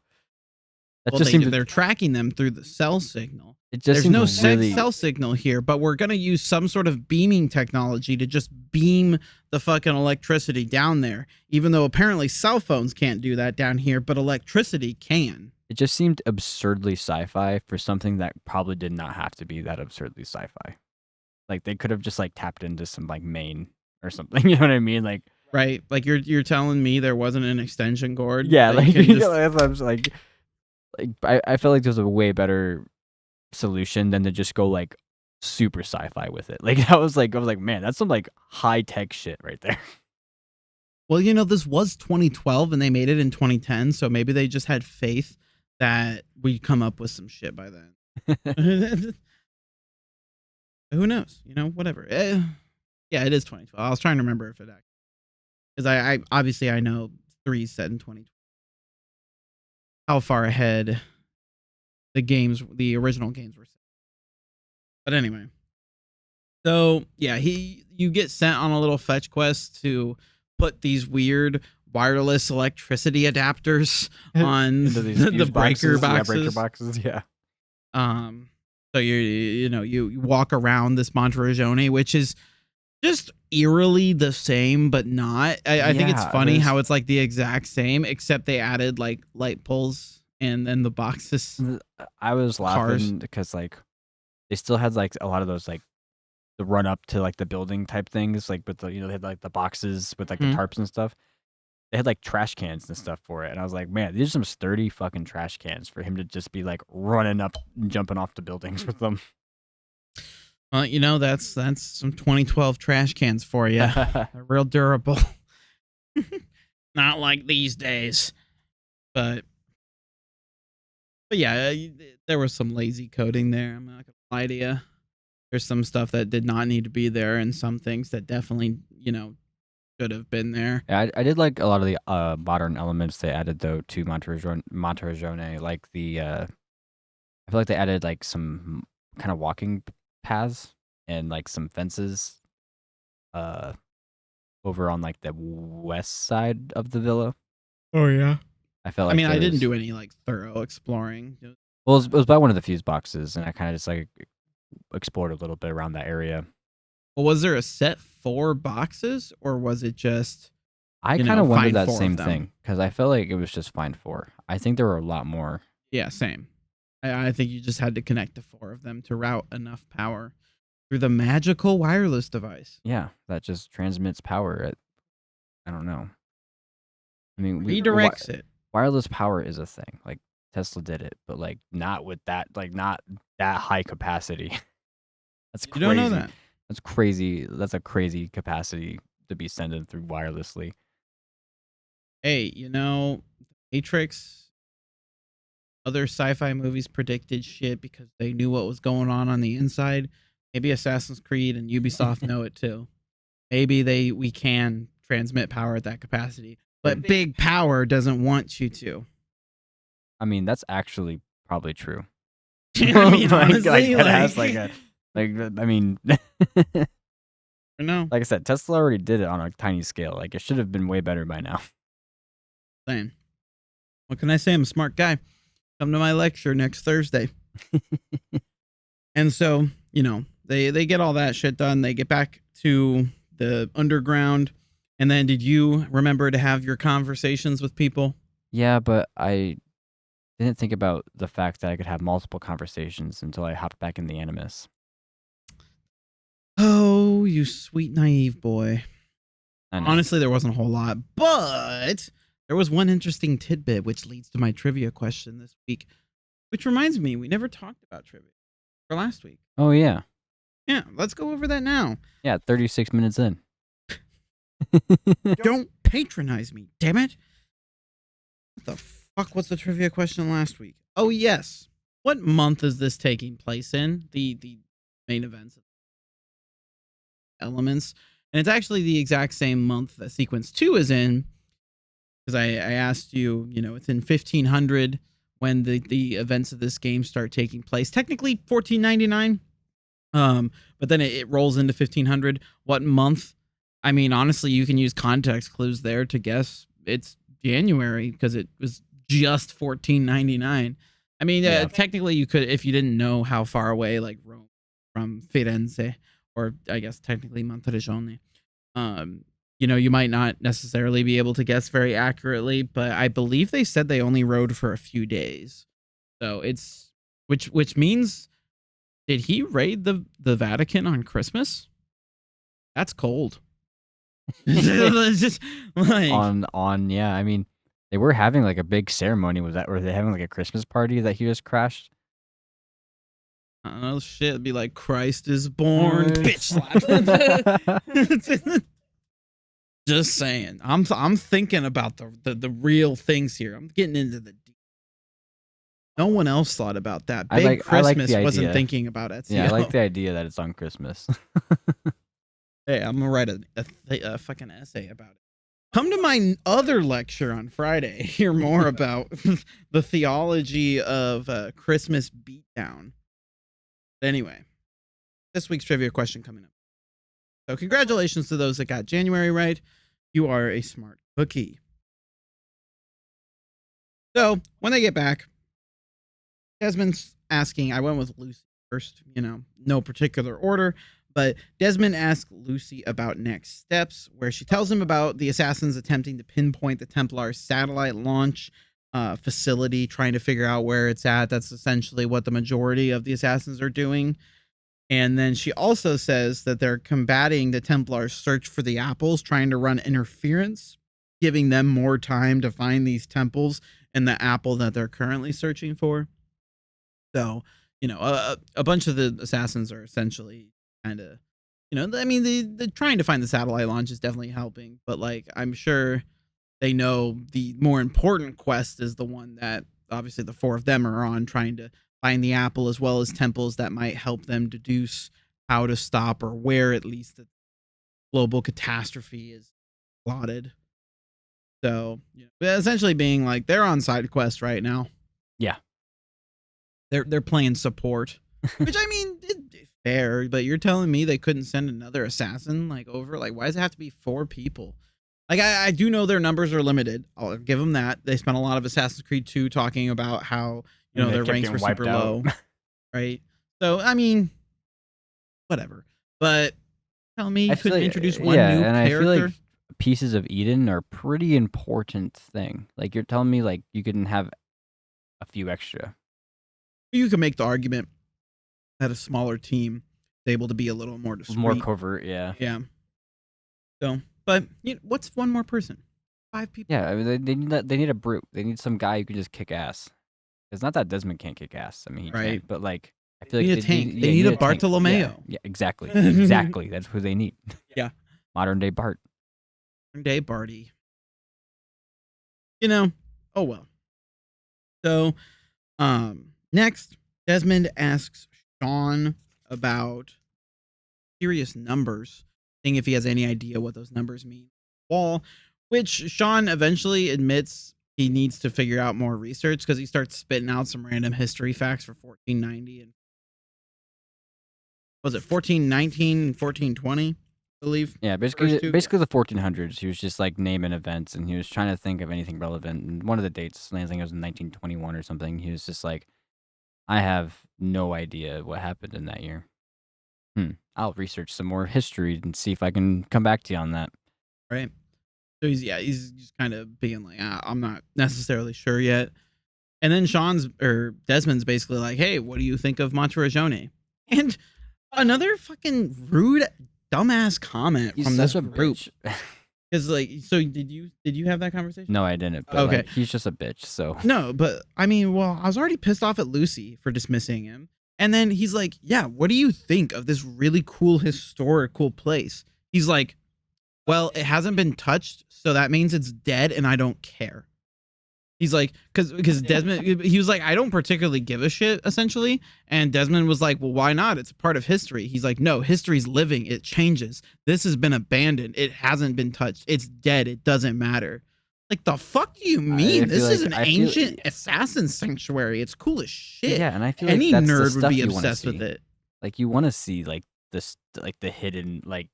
Speaker 2: That
Speaker 1: Well,
Speaker 2: just seems
Speaker 1: they're tracking them through the cell signal.
Speaker 2: it just
Speaker 1: There's
Speaker 2: seems
Speaker 1: no
Speaker 2: really
Speaker 1: cell signal here, but we're gonna use some sort of beaming technology to just beam the fucking electricity down there. Even though apparently cell phones can't do that down here, but electricity can.
Speaker 2: it just seemed absurdly sci-fi for something that probably did not have to be that absurdly sci-fi. Like they could have just like tapped into some like main or something. You know what I mean? Like
Speaker 1: Right? Like you're telling me there wasn't an extension cord?
Speaker 2: yeah,
Speaker 1: that
Speaker 2: like
Speaker 1: you can just...
Speaker 2: I was like I felt like there's a way better solution than to just go like super sci-fi with it. Like I was like, man, that's some like high tech shit right there.
Speaker 1: Well, this was 2012 and they made it in 2010, so maybe they just had faith that we'd come up with some shit by then. Who knows? Whatever. Yeah, it is 2012. I was trying to remember if it actually, because I obviously I know 3 set in 2012. How far ahead the original games were set. But anyway, so yeah, you get sent on a little fetch quest to put these weird wireless electricity adapters on the breaker boxes.
Speaker 2: Yeah, breaker boxes. Yeah.
Speaker 1: So you walk around this Monteriggione, which is just eerily the same, but not. I think it's funny how it's like the exact same, except they added like light poles and then the boxes.
Speaker 2: I was laughing because like they still had like a lot of those like the run up to like the building type things, like with the they had like the boxes with like the tarps and stuff. They had like trash cans and stuff for it, and I was like, man, these are some sturdy fucking trash cans for him to just be like running up and jumping off the buildings with them.
Speaker 1: Well, that's some 2012 trash cans for you. They're real durable. Not like these days. But yeah, there was some lazy coding there. I'm not gonna lie to you. There's some stuff that did not need to be there, and some things that definitely, should have been there.
Speaker 2: Yeah, I did like a lot of the modern elements they added though to Monteriggione, like the I feel like they added like some kind of walking paths and like some fences over on like the west side of the villa.
Speaker 1: Oh yeah.
Speaker 2: I felt like
Speaker 1: I didn't do any like thorough exploring.
Speaker 2: Well, it was by one of the fuse boxes, and I kind of just like explored a little bit around that area.
Speaker 1: Well, was there a set 4 boxes, or was it just?
Speaker 2: I kind of wondered that same thing because I felt like it was just find 4. I think there were a lot more.
Speaker 1: Yeah, same. I think you just had to connect the four of them to route enough power through the magical wireless device.
Speaker 2: Yeah, that just transmits power at, I don't know. I mean,
Speaker 1: Redirects it.
Speaker 2: wireless power is a thing. Like Tesla did it, but like not with that, like not that high capacity. That's
Speaker 1: You don't know
Speaker 2: crazy.
Speaker 1: that.
Speaker 2: That's crazy. That's a crazy capacity to be sending through wirelessly.
Speaker 1: Hey, Matrix, other sci-fi movies predicted shit because they knew what was going on the inside. Maybe Assassin's Creed and Ubisoft know it too. Maybe we can transmit power at that capacity, but big power doesn't want you to.
Speaker 2: I mean, that's actually probably true.
Speaker 1: I mean, honestly,
Speaker 2: that has like a like. I mean,
Speaker 1: no,
Speaker 2: like I said, Tesla already did it on a tiny scale. Like it should have been way better by now.
Speaker 1: same. What can I say? I'm a smart guy. Come to my lecture next Thursday. And so, they get all that shit done. They get back to the underground. And then did you remember to have your conversations with people?
Speaker 2: Yeah, but I didn't think about the fact that I could have multiple conversations until I hopped back in the Animus.
Speaker 1: Oh, you sweet naive boy.
Speaker 2: I know.
Speaker 1: Honestly, there wasn't a whole lot, but there was one interesting tidbit which leads to my trivia question this week, which reminds me, we never talked about trivia for last week.
Speaker 2: Oh yeah.
Speaker 1: Yeah, let's go over that now.
Speaker 2: Yeah, 36 minutes in.
Speaker 1: Don't patronize me, damn it. What the fuck was the trivia question last week? Oh, yes. What month is this taking place in? The main events of Elements. And it's actually the exact same month that Sequence 2 is in. Because I asked you, it's in 1500 when the events of this game start taking place. Technically 1499. But then it rolls into 1500. What month? I mean, honestly, you can use context clues there to guess it's January because it was just 1499. I mean, technically you could, if you didn't know how far away like Rome from Firenze, or I guess technically Monteriggioni, you might not necessarily be able to guess very accurately, but I believe they said they only rode for a few days. So it's which means, did he raid the Vatican on Christmas? That's cold. It's just like
Speaker 2: yeah. I mean, they were having like a big ceremony. Were they having like a Christmas party that he just crashed?
Speaker 1: I don't know, shit. It'd be like Christ is born, bitch slap. Just saying. I'm thinking about the real things here. I'm getting into the deep. No one else thought about that. Big Christmas wasn't thinking about it.
Speaker 2: Yeah, I like the idea that it's on Christmas.
Speaker 1: Hey, I'm gonna write a fucking essay about it. Come to my other lecture on Friday. Hear more about the theology of Christmas beatdown. Anyway, this week's trivia question coming up. So congratulations to those that got January right. You are a smart cookie. So when they get back, Desmond's asking, I went with Lucy first, no particular order, but Desmond asks Lucy about next steps, where she tells him about the assassins attempting to pinpoint the Templar's satellite launch facility, trying to figure out where it's at. That's essentially what the majority of the assassins are doing. And then she also says that they're combating the Templars' search for the apples, trying to run interference, giving them more time to find these temples and the apple that they're currently searching for. So, a bunch of the assassins are essentially kind of, I mean, the trying to find the satellite launch is definitely helping, but like, I'm sure they know the more important quest is the one that obviously the four of them are on, trying to find the apple, as well as temples that might help them deduce how to stop, or where at least the global catastrophe is plotted. So, essentially being like, they're on side quest right now.
Speaker 2: Yeah.
Speaker 1: They're playing support, which I mean, fair, but you're telling me they couldn't send another assassin like over? Like, why does it have to be 4 people? Like, I do know their numbers are limited. I'll give them that. They spent a lot of Assassin's Creed 2 talking about how, their ranks were super low. Right? So, I mean, whatever. But tell me you couldn't introduce one new character?
Speaker 2: I feel like pieces of Eden are a pretty important thing. Like, you're telling me, like, you couldn't have a few extra.
Speaker 1: You can make the argument that a smaller team is able to be a little more discreet.
Speaker 2: More covert, yeah.
Speaker 1: Yeah. So, but what's one more person? 5 people.
Speaker 2: Yeah, I mean, they need that. They need a brute. They need some guy who can just kick ass. It's not that Desmond can't kick ass. I mean, he
Speaker 1: Right.
Speaker 2: can, but like, I
Speaker 1: They
Speaker 2: feel like
Speaker 1: need a tank. They
Speaker 2: you
Speaker 1: need a
Speaker 2: tank.
Speaker 1: Bartolomeo.
Speaker 2: Yeah, exactly, exactly. That's who they need.
Speaker 1: Yeah.
Speaker 2: Modern day Bart.
Speaker 1: Modern day Barty. Oh well. So, next, Desmond asks Sean about serious numbers, seeing if he has any idea what those numbers mean. Wall, which Sean eventually admits he needs to figure out more research because he starts spitting out some random history facts for 1490 and was it 1419 and 1420, I believe.
Speaker 2: Yeah, basically the 1400s. He was just like naming events, and he was trying to think of anything relevant. And one of the dates, I think it was in 1921 or something. He was just like, I have no idea what happened in that year. I'll research some more history and see if I can come back to you on that.
Speaker 1: Right. So he's just kind of being like, I'm not necessarily sure yet. And then Desmond's basically like, hey, what do you think of Monteriggione? And another fucking rude, dumbass comment
Speaker 2: He's
Speaker 1: from
Speaker 2: such
Speaker 1: this
Speaker 2: a
Speaker 1: group.
Speaker 2: bitch.
Speaker 1: Because so did you have that conversation?
Speaker 2: No, I didn't. But
Speaker 1: Okay.
Speaker 2: like, he's just a bitch. So
Speaker 1: no, but I mean, well, I was already pissed off at Lucy for dismissing him, and then he's like, yeah, what do you think of this really cool historical place? He's like, well, it hasn't been touched, so that means it's dead, and I don't care. He's like, because Desmond, he was like, I don't particularly give a shit, essentially. And Desmond was like, well, why not? It's a part of history. He's like, no, history's living. It changes. This has been abandoned. It hasn't been touched. It's dead. It doesn't matter. Like, the fuck do you mean? This is an ancient assassin sanctuary. It's cool as shit.
Speaker 2: Yeah, and I feel
Speaker 1: any
Speaker 2: like that's
Speaker 1: nerd
Speaker 2: the
Speaker 1: would
Speaker 2: stuff
Speaker 1: be
Speaker 2: you wanna
Speaker 1: obsessed
Speaker 2: see.
Speaker 1: with it.
Speaker 2: Like, you want to see like this, like the hidden, like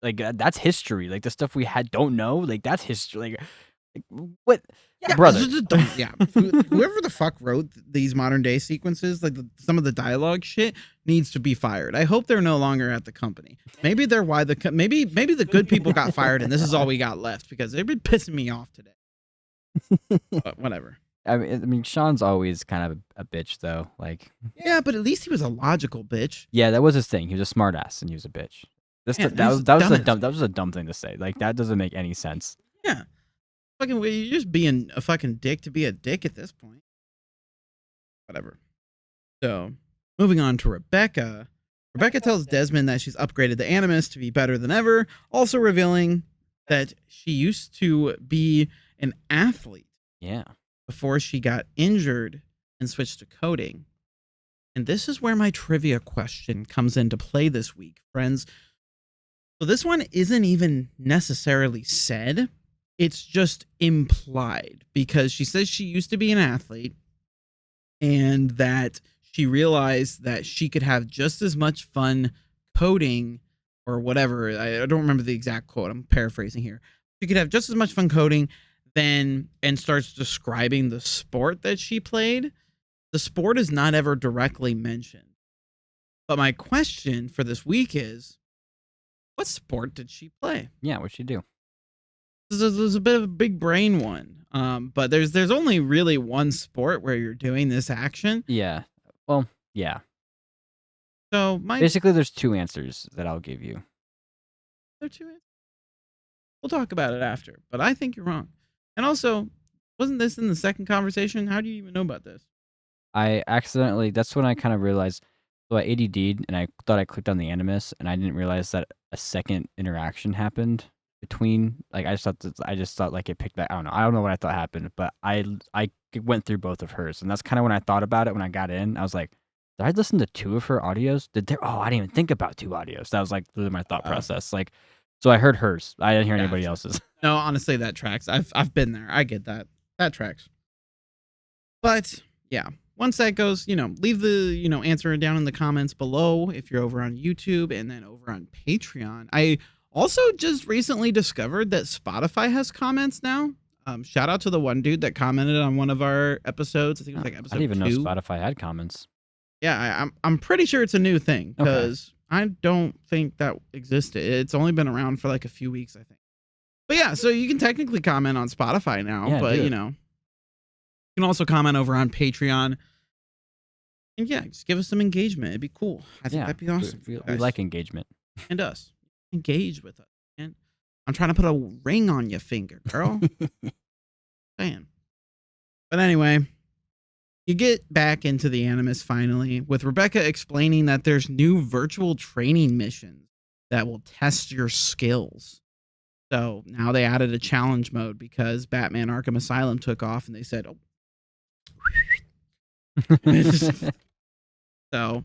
Speaker 2: that's history. Like the stuff we don't know. Like that's history. Like what?
Speaker 1: Yeah,
Speaker 2: brother.
Speaker 1: Yeah, whoever the fuck wrote these modern day sequences, like some of the dialogue shit, needs to be fired. I hope they're no longer at the company. Maybe they're why maybe the good people got fired and this is all we got left because they've been pissing me off today. But whatever.
Speaker 2: I mean, Sean's always kind of a bitch though. Like,
Speaker 1: yeah, but at least he was a logical bitch.
Speaker 2: Yeah, that was his thing. He was a smartass and he was a bitch. That was a dumb thing to say. Like that doesn't make any sense.
Speaker 1: Yeah. Fucking, you're just being a fucking dick to be a dick at this point. Whatever. So, moving on to Rebecca. Rebecca tells Desmond that she's upgraded the Animus to be better than ever, also revealing that she used to be an athlete.
Speaker 2: Yeah.
Speaker 1: Before she got injured and switched to coding. And this is where my trivia question comes into play this week, friends. So this one isn't even necessarily said. It's just implied because she says she used to be an athlete and that she realized that she could have just as much fun coding or whatever. I don't remember the exact quote. I'm paraphrasing here. She could have just as much fun coding and starts describing the sport that she played. The sport is not ever directly mentioned. But my question for this week is, what sport did she play?
Speaker 2: Yeah, what'd she do?
Speaker 1: This is a bit of a big brain one. But there's only really one sport where you're doing this action.
Speaker 2: Yeah. Well, yeah.
Speaker 1: So
Speaker 2: basically there's two answers that I'll give you.
Speaker 1: There are two answers? We'll talk about it after, but I think you're wrong. And also, wasn't this in the second conversation? How do you even know about this?
Speaker 2: I accidentally, that's when I kind of realized, so I ADD'd and I thought I clicked on the Animus and I didn't realize that a second interaction happened between, like, I just thought like it picked back. I don't know what I thought happened, but I went through both of hers. And that's kind of when I thought about it when I got in. I was like, did I listen to two of her audios? I didn't even think about two audios. That was like really my thought process. Like, so I heard hers. I didn't hear anybody else's.
Speaker 1: No, honestly, that tracks. I've been there. I get that. That tracks. But yeah, once that goes, leave the, answer down in the comments below if you're over on YouTube and then over on Patreon. I also just recently discovered that Spotify has comments now. Shout out to the one dude that commented on one of our episodes. I think it was like episode 2.
Speaker 2: I didn't even know Spotify had comments.
Speaker 1: Yeah, I'm pretty sure it's a new thing because I don't think that existed. It's only been around for like a few weeks, I think. But yeah, so you can technically comment on Spotify now, but you can also comment over on Patreon. And yeah, just give us some engagement. It'd be cool. I think
Speaker 2: Yeah,
Speaker 1: that'd be awesome for you
Speaker 2: we
Speaker 1: guys
Speaker 2: like engagement.
Speaker 1: and us. Engage with us, man. I'm trying to put a ring on your finger, girl. Damn. But anyway, you get back into the Animus finally, with Rebecca explaining that there's new virtual training missions that will test your skills. So now they added a challenge mode because Batman Arkham Asylum took off and they said, oh. So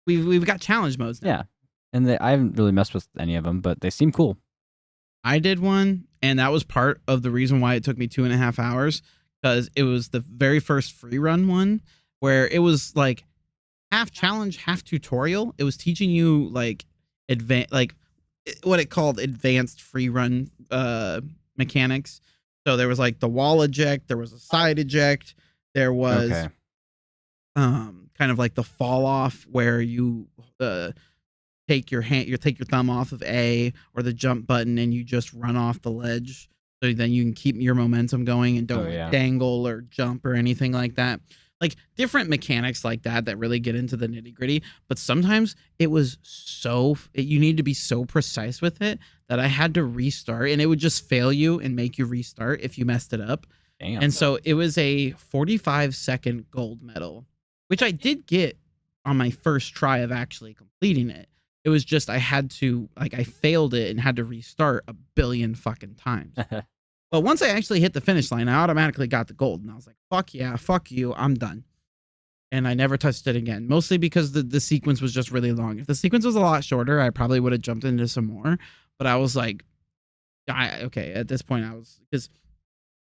Speaker 1: we've got challenge modes now.
Speaker 2: Yeah. And I haven't really messed with any of them, but they seem cool.
Speaker 1: I did one, and that was part of the reason why it took me 2.5 hours, because it was the very first free run one where it was like half challenge, half tutorial. It was teaching you like what it called advanced free run mechanics. So there was like the wall eject, there was a side eject, there was kind of like the fall off where you take your thumb off of A or the jump button and you just run off the ledge. So then you can keep your momentum going and don't dangle or jump or anything like that. Like different mechanics like that really get into the nitty gritty. But sometimes it was you need to be so precise with it that I had to restart, and it would just fail you and make you restart if you messed it up.
Speaker 2: Damn.
Speaker 1: And so it was a 45-second gold medal, which I did get on my first try of actually completing it. It was just I had to, like, I failed it and had to restart a billion fucking times. But once I actually hit the finish line, I automatically got the gold. And I was like, fuck yeah, fuck you, I'm done. And I never touched it again, mostly because the sequence was just really long. If the sequence was a lot shorter, I probably would have jumped into some more. But I was like, okay, at this point, because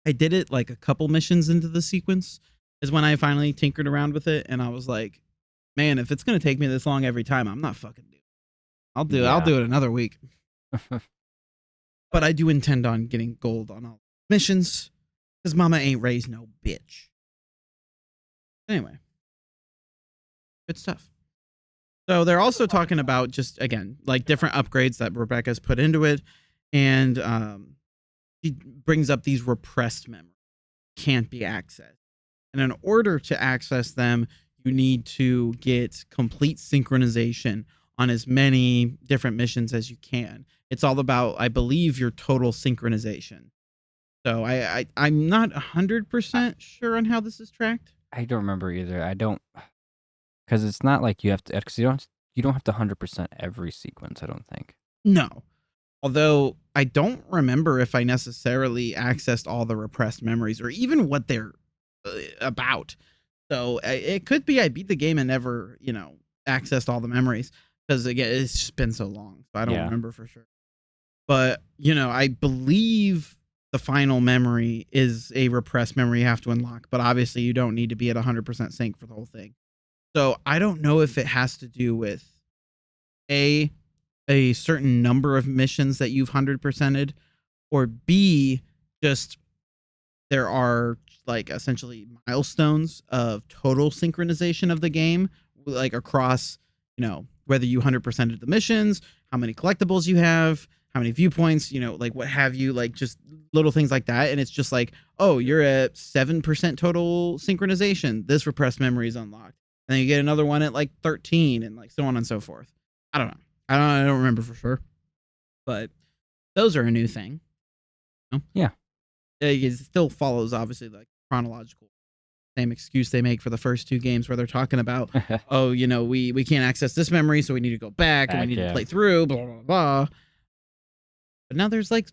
Speaker 1: I did it like a couple missions into the sequence is when I finally tinkered around with it. And I was like, man, if it's going to take me this long every time, I'm not fucking doing it. I'll do it another week. But I do intend on getting gold on all missions because mama ain't raised no bitch. Anyway, good stuff. So they're also talking about just, again, like different upgrades that Rebecca's put into it. And she brings up these repressed memories. Can't be accessed. And in order to access them, you need to get complete synchronization on as many different missions as you can. It's all about, I believe, your total synchronization. So I'm not 100% sure on how this is tracked.
Speaker 2: I don't remember either. I don't, because it's not like you have to, because you don't have to 100% every sequence, I don't think.
Speaker 1: No. Although I don't remember if I necessarily accessed all the repressed memories or even what they're about. So it could be I beat the game and never, accessed all the memories. Because again, it's just been so long, so I don't remember for sure. But I believe the final memory is a repressed memory you have to unlock. But obviously, you don't need to be at 100% sync for the whole thing. So I don't know if it has to do with a certain number of missions that you've 100%ed, or B, just there are like essentially milestones of total synchronization of the game, like across, whether you 100%ed the missions, how many collectibles you have, how many viewpoints, like what have you, like just little things like that. And it's just like, oh, you're at 7% total synchronization. This repressed memory is unlocked. And then you get another one at like 13 and like so on and so forth. I don't know. I don't remember for sure. But those are a new thing.
Speaker 2: Yeah.
Speaker 1: It still follows, obviously, like chronological. Same excuse they make for the first two games where they're talking about, oh, we can't access this memory, so we need to go back and we need to play through, blah, blah, blah. But now there's like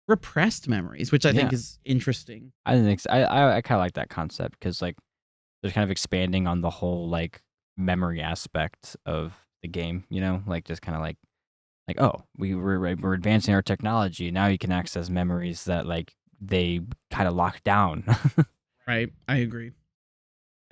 Speaker 1: repressed memories, which I think is interesting.
Speaker 2: I think so. I kind of like that concept because like they're kind of expanding on the whole like memory aspect of the game, like just kind of like, oh, we're advancing our technology. Now you can access memories that like they kind of lock down.
Speaker 1: Right. I agree.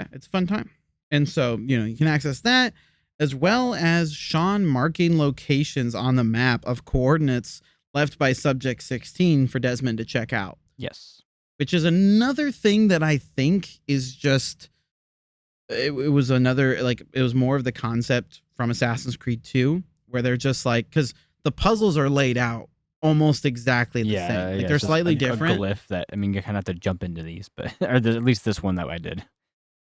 Speaker 1: Yeah, it's a fun time. And so, you can access that as well as Sean marking locations on the map of coordinates left by Subject 16 for Desmond to check out.
Speaker 2: Yes.
Speaker 1: Which is another thing that I think is just, it was another, like, it was more of the concept from Assassin's Creed 2, where they're just like, because the puzzles are laid out almost exactly the same. Like, they're slightly different.
Speaker 2: A glyph that, you kind of have to jump into these, but, or at least this one that I did.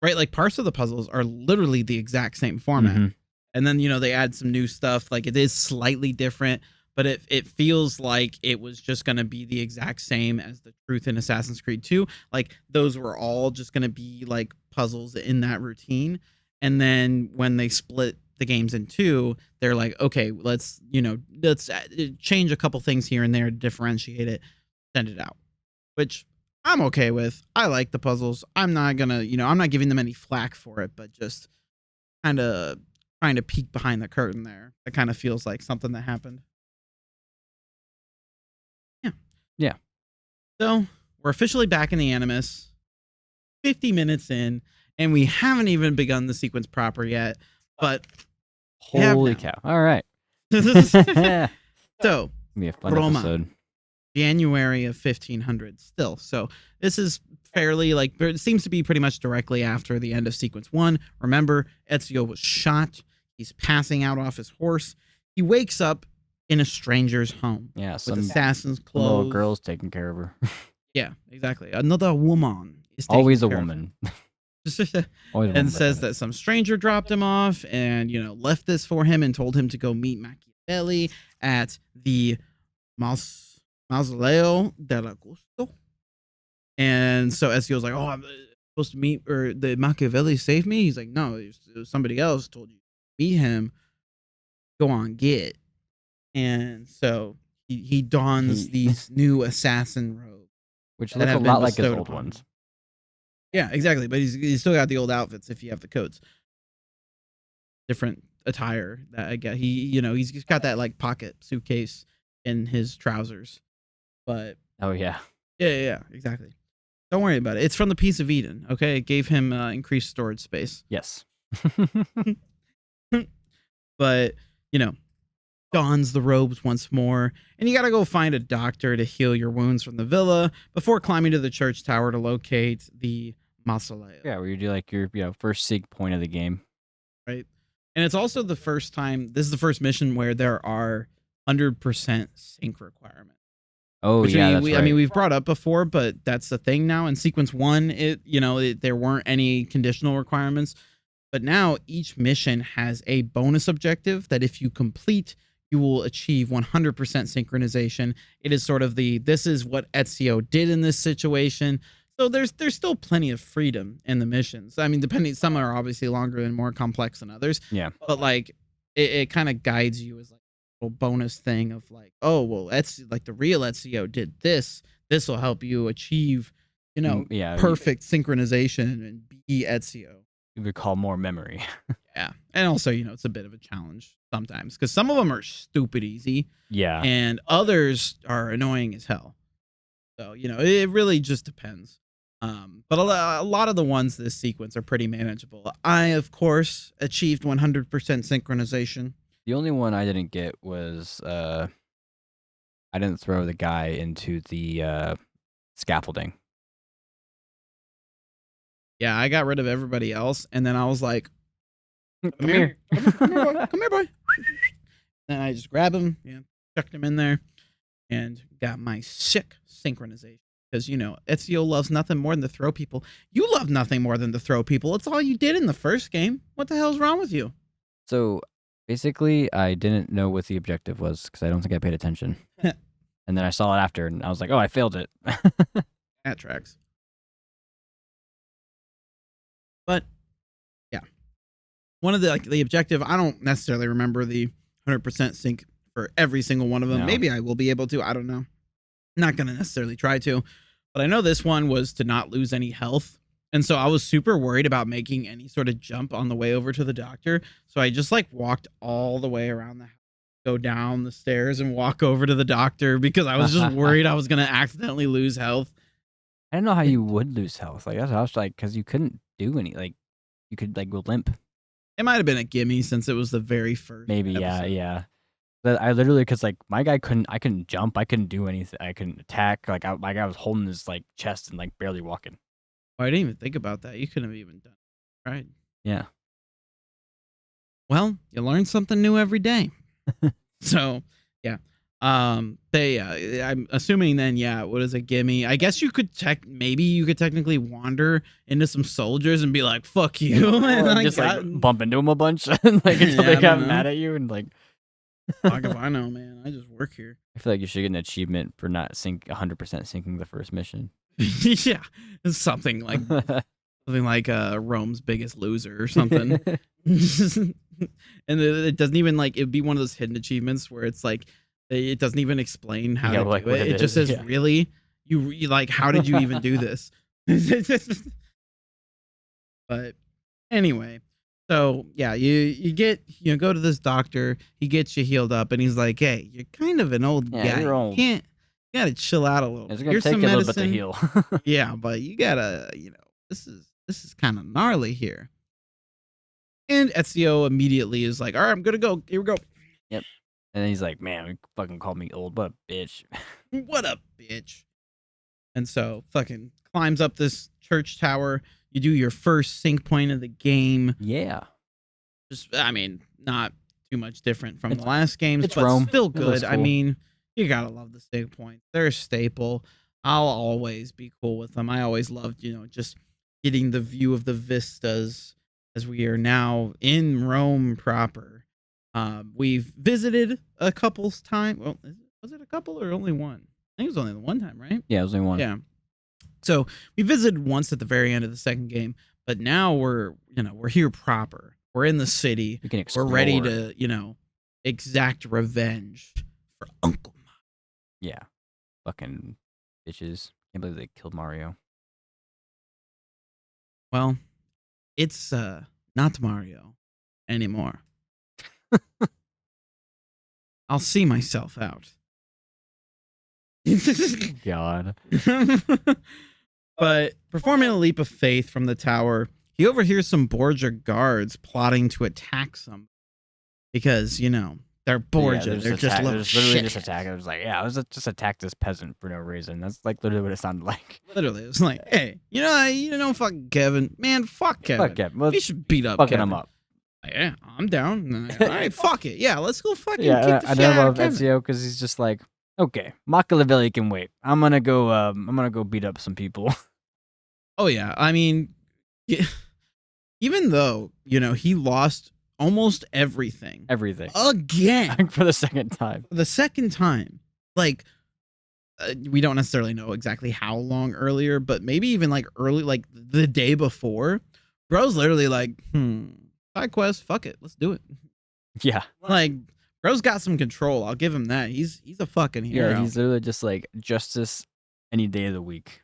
Speaker 1: right? Like parts of the puzzles are literally the exact same format.
Speaker 2: Mm-hmm.
Speaker 1: And then, they add some new stuff. Like it is slightly different, but it feels like it was just going to be the exact same as the truth in Assassin's Creed 2. Like those were all just going to be like puzzles in that routine. And then when they split the games in two, they're like, okay, let's change a couple things here and there to differentiate it, send it out, which I'm okay with. I like the puzzles. I'm not gonna, I'm not giving them any flack for it, but just kind of trying to peek behind the curtain there. It kind of feels like something that happened. Yeah.
Speaker 2: Yeah.
Speaker 1: So we're officially back in the Animus, 50 minutes in, and we haven't even begun the sequence proper yet, but
Speaker 2: holy cow. All right.
Speaker 1: So,
Speaker 2: be a fun
Speaker 1: Roma,
Speaker 2: episode.
Speaker 1: January of 1500 still. So this is fairly it seems to be pretty much directly after the end of sequence 1. Remember, Ezio was shot. He's passing out off his horse. He wakes up in a stranger's home.
Speaker 2: Yeah,
Speaker 1: with
Speaker 2: some
Speaker 1: assassin's clothes.
Speaker 2: Little girl's taking care of her.
Speaker 1: Yeah, exactly. Another woman is taking
Speaker 2: Always a
Speaker 1: care of
Speaker 2: woman.
Speaker 1: Always and says that some stranger dropped him off and left this for him and told him to go meet Machiavelli at the Mausoleo dell'Augusto. And so Ezio's like, oh, I'm supposed to meet, or the Machiavelli saved me? He's like, no, it was somebody else told you to meet him. Go on, get. And so he dons these new assassin robes.
Speaker 2: Which look a lot like his old ones.
Speaker 1: Yeah, exactly. But he's still got the old outfits if you have the coats. Different attire that I get. He's got that like pocket suitcase in his trousers. But
Speaker 2: oh yeah.
Speaker 1: Yeah, exactly. Don't worry about it. It's from the Piece of Eden, okay? It gave him increased storage space.
Speaker 2: Yes.
Speaker 1: But, dons the robes once more, and you gotta go find a doctor to heal your wounds from the villa before climbing to the church tower to locate the mausoleo.
Speaker 2: Yeah, where you do like your first seek point of the game.
Speaker 1: Right. And it's also the first time, this is the first mission where there are 100% sync requirements.
Speaker 2: Oh,
Speaker 1: which
Speaker 2: yeah,
Speaker 1: I mean, we've brought up before, but that's the thing now. In sequence 1, there weren't any conditional requirements, but now each mission has a bonus objective that if you complete, you will achieve 100% synchronization. It is sort of this is what Ezio did in this situation. So there's still plenty of freedom in the missions. I mean, some are obviously longer and more complex than others.
Speaker 2: Yeah.
Speaker 1: But it kind of guides you as little bonus thing of oh, well, Ezio, the real Ezio did this. This will help you achieve, perfect synchronization and be Ezio.
Speaker 2: You recall more memory.
Speaker 1: Yeah. And also, it's a bit of a challenge sometimes because some of them are stupid easy.
Speaker 2: Yeah.
Speaker 1: And others are annoying as hell. So, it really just depends. But a lot of the ones this sequence are pretty manageable. I, of course, achieved 100% synchronization.
Speaker 2: The only one I didn't get was I didn't throw the guy into the scaffolding.
Speaker 1: Yeah, I got rid of everybody else, and then I was like,
Speaker 2: Come here.
Speaker 1: Come here, boy. Come here, boy. And I just grabbed him, chucked him in there, and got my sick synchronization. Because, Ezio loves nothing more than to throw people. You love nothing more than to throw people. It's all you did in the first game. What the hell's wrong with you?
Speaker 2: So, basically, I didn't know what the objective was because I don't think I paid attention. And then I saw it after, and I was like, oh, I failed it.
Speaker 1: That tracks. But, yeah. One of the objective, I don't necessarily remember the 100% sync for every single one of them.
Speaker 2: No.
Speaker 1: Maybe I will be able to. I don't know. Not going to necessarily try to. But I know this one was to not lose any health. And so I was super worried about making any sort of jump on the way over to the doctor. So I just walked all the way around the house, go down the stairs and walk over to the doctor because I was just worried I was going to accidentally lose health.
Speaker 2: I don't know how you would lose health. That's I was because you couldn't do any, you could go limp.
Speaker 1: It might have been a gimme since it was the very first.
Speaker 2: Maybe,
Speaker 1: episode.
Speaker 2: yeah. But I literally, because my guy I couldn't jump, I couldn't do anything, I couldn't attack. My guy was holding his chest and barely walking.
Speaker 1: Oh, I didn't even think about that. You couldn't have even done it. Right.
Speaker 2: Yeah.
Speaker 1: Well, you learn something new every day. So, yeah. I'm assuming then, yeah, what is a gimme? I guess you could maybe you could technically wander into some soldiers and be like, fuck you. And
Speaker 2: Or just like bump into them a bunch like until they got mad at you and like
Speaker 1: fuck if I know, man. I just work here.
Speaker 2: I feel like you should get an achievement for not 100% syncing the first mission.
Speaker 1: Yeah. It's something like Rome's Biggest Loser or something. And it doesn't even like it'd be one of those hidden achievements where it's like it doesn't even explain how to do it. It just says, really? You like, how did you even do this? But anyway, so yeah, you go to this doctor, he gets you healed up, and he's like, hey, you're kind of an old guy.
Speaker 2: You're old.
Speaker 1: You gotta chill out a little
Speaker 2: It's
Speaker 1: bit.
Speaker 2: gonna
Speaker 1: Here's
Speaker 2: take
Speaker 1: some
Speaker 2: you a
Speaker 1: medicine.
Speaker 2: little bit to heal.
Speaker 1: Yeah, but you gotta, this is kind of gnarly here. And Ezio immediately is like, all right, I'm gonna go. Here we go.
Speaker 2: Yep. And then he's like, man, he fucking called me old. What a bitch.
Speaker 1: What a bitch. And so fucking climbs up this church tower. You do your first sync point of the game.
Speaker 2: Yeah.
Speaker 1: Just, I mean, not too much different from the last games, but
Speaker 2: Rome.
Speaker 1: Still good.
Speaker 2: Cool.
Speaker 1: I mean, you gotta love the sync points. They're a staple. I'll always be cool with them. I always loved, just getting the view of the vistas as we are now in Rome proper. We've visited a couple's time. Well, was it a couple or only one? I think it was only the one time, right?
Speaker 2: Yeah, it was only one.
Speaker 1: Yeah. So we visited once at the very end of the second game, but now we're here proper. We're in the city. We're ready to, exact revenge for Uncle Mario.
Speaker 2: Yeah. Fucking bitches. Can't believe they killed Mario.
Speaker 1: Well, it's not Mario anymore. I'll see myself out.
Speaker 2: God.
Speaker 1: But performing a leap of faith from the tower, he overhears some Borgia guards plotting to attack some. Because, they're Borgia.
Speaker 2: Yeah,
Speaker 1: they're just little
Speaker 2: literally
Speaker 1: shit.
Speaker 2: just attack. I was like, yeah, I was just attack this peasant for no reason. That's like literally what it sounded like.
Speaker 1: Literally, it was like, hey, fuck Kevin. Man, fuck Kevin.
Speaker 2: Fuck Kevin.
Speaker 1: We should beat up
Speaker 2: fucking
Speaker 1: Kevin.
Speaker 2: him up.
Speaker 1: Yeah, I'm down. All right, fuck it. Yeah, let's go fucking
Speaker 2: Yeah,
Speaker 1: kick the shit
Speaker 2: I
Speaker 1: out
Speaker 2: love
Speaker 1: of Kevin.
Speaker 2: Ezio because he's just like, okay, Machiavelli can wait. I'm gonna go beat up some people.
Speaker 1: Oh yeah, I mean, even though he lost almost everything again
Speaker 2: for the second time.
Speaker 1: The second time, like we don't necessarily know exactly how long earlier, but maybe even like early, like the day before. Bro's literally like, side quest, fuck it, let's do it.
Speaker 2: Yeah,
Speaker 1: like Bro's got some control. I'll give him that. He's a fucking hero.
Speaker 2: Yeah, he's literally just like justice any day of the week.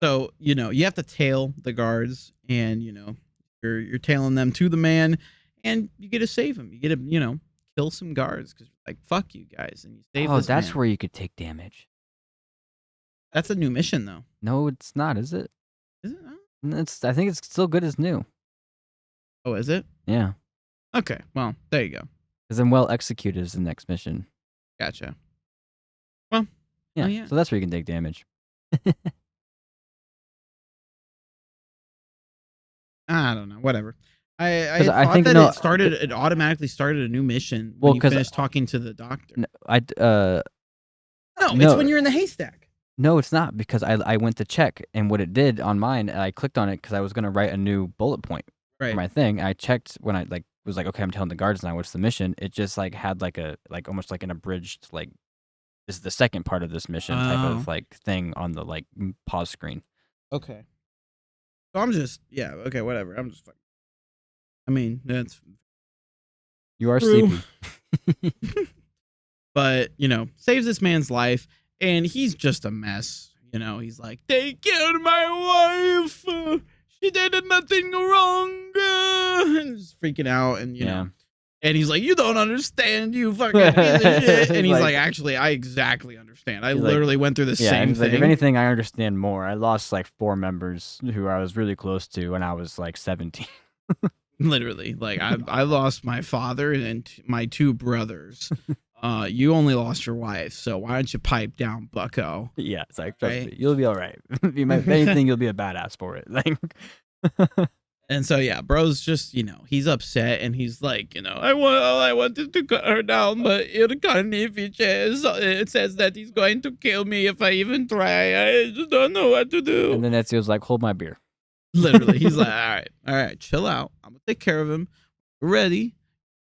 Speaker 1: So you have to tail the guards, and you're tailing them to the man, and you get to save him. You get to kill some guards because like fuck you guys, and you save.
Speaker 2: Oh, that's where you could take damage.
Speaker 1: That's a new mission though.
Speaker 2: No, it's not. Is it?
Speaker 1: Is it?
Speaker 2: I think it's still good as new.
Speaker 1: Oh, is it?
Speaker 2: Yeah.
Speaker 1: Okay. Well, there you go.
Speaker 2: Because then well executed is the next mission.
Speaker 1: Gotcha. Well,
Speaker 2: yeah.
Speaker 1: Yeah.
Speaker 2: So that's where you can take damage.
Speaker 1: I don't know. Whatever. I thought
Speaker 2: think
Speaker 1: that
Speaker 2: no,
Speaker 1: it automatically started a new mission when you finished talking to the doctor.
Speaker 2: No,
Speaker 1: it's when you're in the haystack.
Speaker 2: No, it's not, because I went to check, and what it did on mine, I clicked on it because I was gonna write a new bullet point for my thing. I checked when I was like, okay, I'm telling the guards now what's the mission. It just had almost like an abridged this is the second part of this mission type of thing on the pause screen.
Speaker 1: Okay. So I'm just okay, whatever. I'm just I mean, that's
Speaker 2: you are sleepy.
Speaker 1: But, saves this man's life, and he's just a mess. He's like, they killed my wife. She did nothing wrong. And he's freaking out, and and he's like, you don't understand, you fucking piece of shit. And he's like, actually, I exactly understand. I literally went through the same thing.
Speaker 2: If anything, I understand more. I lost 4 members who I was really close to when I was 17.
Speaker 1: Literally, I lost my father and my 2 brothers. You only lost your wife, so why don't you pipe down, bucko?
Speaker 2: Yeah, it's trust me, you'll be all right. If anything, you'll be a badass for it.
Speaker 1: And so yeah, bro's just, he's upset and he's like, I wanted to cut her down, but it says that he's going to kill me if I even try. I just don't know what to do.
Speaker 2: And then Ezio's like, hold my beer.
Speaker 1: Literally, he's like, all right, chill out. I'm gonna take care of him. We're ready.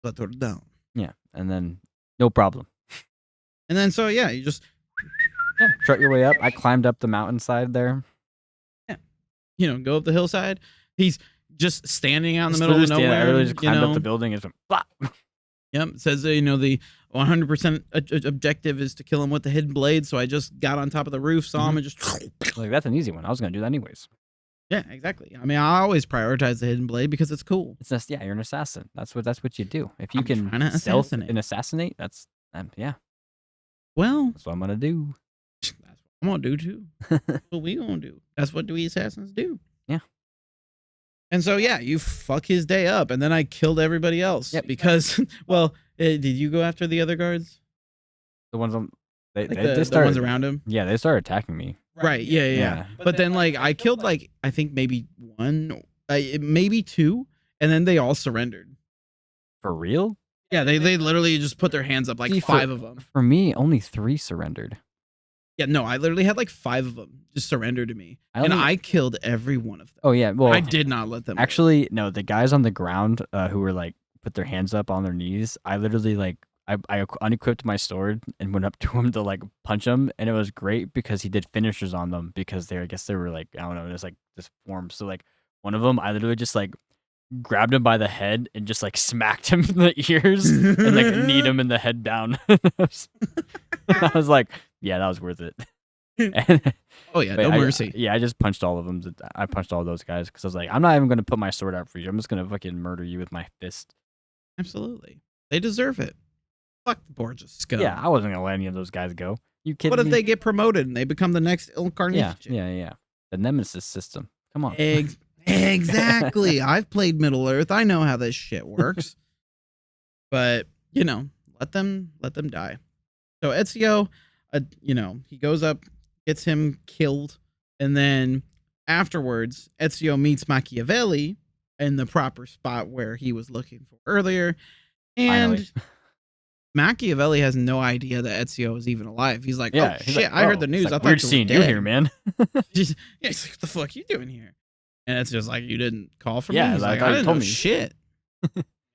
Speaker 1: Cut her down.
Speaker 2: Yeah, and then no problem.
Speaker 1: And then so yeah, you just
Speaker 2: trot your way up. I climbed up the mountainside there.
Speaker 1: Yeah, go up the hillside. He's just standing out in the middle of nowhere.
Speaker 2: I literally just climbed up the building and just went, blah.
Speaker 1: Yep, it says the 100% objective is to kill him with the hidden blade. So I just got on top of the roof, saw him, and just
Speaker 2: like that's an easy one. I was gonna do that anyways.
Speaker 1: Yeah, exactly. I mean, I always prioritize the hidden blade because it's cool.
Speaker 2: It's just you're an assassin. That's what you do. If you can
Speaker 1: stealth
Speaker 2: and assassinate, that's yeah.
Speaker 1: Well,
Speaker 2: that's what I'm gonna do.
Speaker 1: That's what I'm gonna do too. That's what we gonna do. That's what we assassins do.
Speaker 2: Yeah.
Speaker 1: And so yeah, you fuck his day up, and then I killed everybody else.
Speaker 2: Yep.
Speaker 1: Because did you go after the other guards?
Speaker 2: The ones on they
Speaker 1: the
Speaker 2: started,
Speaker 1: ones around him.
Speaker 2: Yeah, they started attacking me.
Speaker 1: Right. Yeah. But then I killed I think maybe one, maybe two, and then they all surrendered.
Speaker 2: For real?
Speaker 1: Yeah, they literally just put their hands up, five of them.
Speaker 2: For me, only 3 surrendered.
Speaker 1: Yeah, no, I literally had 5 of them just surrender to me, and I killed every one of them.
Speaker 2: Oh yeah, well
Speaker 1: I did not let them.
Speaker 2: Actually, no, the guys on the ground who were put their hands up on their knees, I literally I unequipped my sword and went up to him to punch him, and it was great because he did finishers on them because I guess they were I don't know, just this form. So one of them, I literally just grabbed him by the head and just smacked him in the ears and kneed him in the head down. I was like, yeah, that was worth it.
Speaker 1: Oh yeah, no mercy.
Speaker 2: Yeah, I just punched all of them. I punched all those guys because I was like, I'm not even gonna put my sword out for you. I'm just gonna fucking murder you with my fist.
Speaker 1: Absolutely, they deserve it. Fuck the Borgia scum.
Speaker 2: Yeah, I wasn't gonna let any of those guys go. You kidding
Speaker 1: me? What if
Speaker 2: me?
Speaker 1: they get promoted and they become the next incarnation?
Speaker 2: Yeah. The Nemesis system. Come on.
Speaker 1: Exactly. I've played Middle Earth. I know how this shit works. But let them die. So Ezio, he goes up, gets him killed, and then afterwards, Ezio meets Machiavelli in the proper spot where he was looking for earlier, and. Finally. Machiavelli has no idea that Ezio is even alive. He's like, oh shit, I heard the news. I thought
Speaker 2: weird seeing you here, man.
Speaker 1: He's like, what the fuck you doing here? And Ezio's like, you didn't call for me?
Speaker 2: Yeah,
Speaker 1: he's
Speaker 2: I
Speaker 1: didn't know
Speaker 2: me.
Speaker 1: Shit.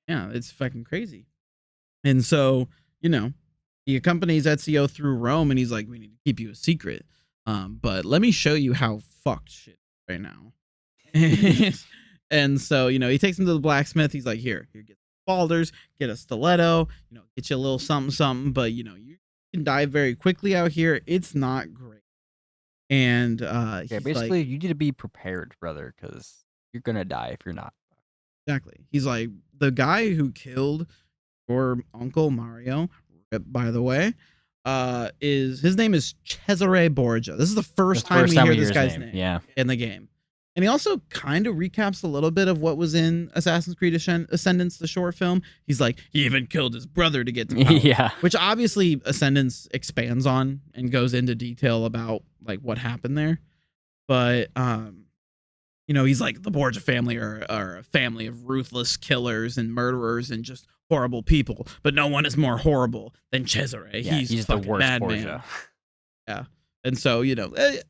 Speaker 1: Yeah, it's fucking crazy. And so, he accompanies Ezio through Rome, and he's like, we need to keep you a secret. But let me show you how fucked shit right now. And so, he takes him to the blacksmith. He's like, here, get balders, get a stiletto, get you a little something, but you can die very quickly out here. It's not great. And
Speaker 2: basically you need to be prepared, brother, because you're gonna die if you're not.
Speaker 1: Exactly. He's like, the guy who killed your uncle Mario, by the way, his name is Cesare Borgia. This is the first time we hear this guy's name in the game. And he also kind of recaps a little bit of what was in Assassin's Creed Ascendance, the short film. He's like, he even killed his brother to get to power.
Speaker 2: Yeah.
Speaker 1: Which obviously Ascendance expands on and goes into detail about what happened there. But, he's like, the Borgia family are a family of ruthless killers and murderers and just horrible people. But no one is more horrible than Cesare.
Speaker 2: Yeah, he's the worst Borgia.
Speaker 1: Yeah. And so,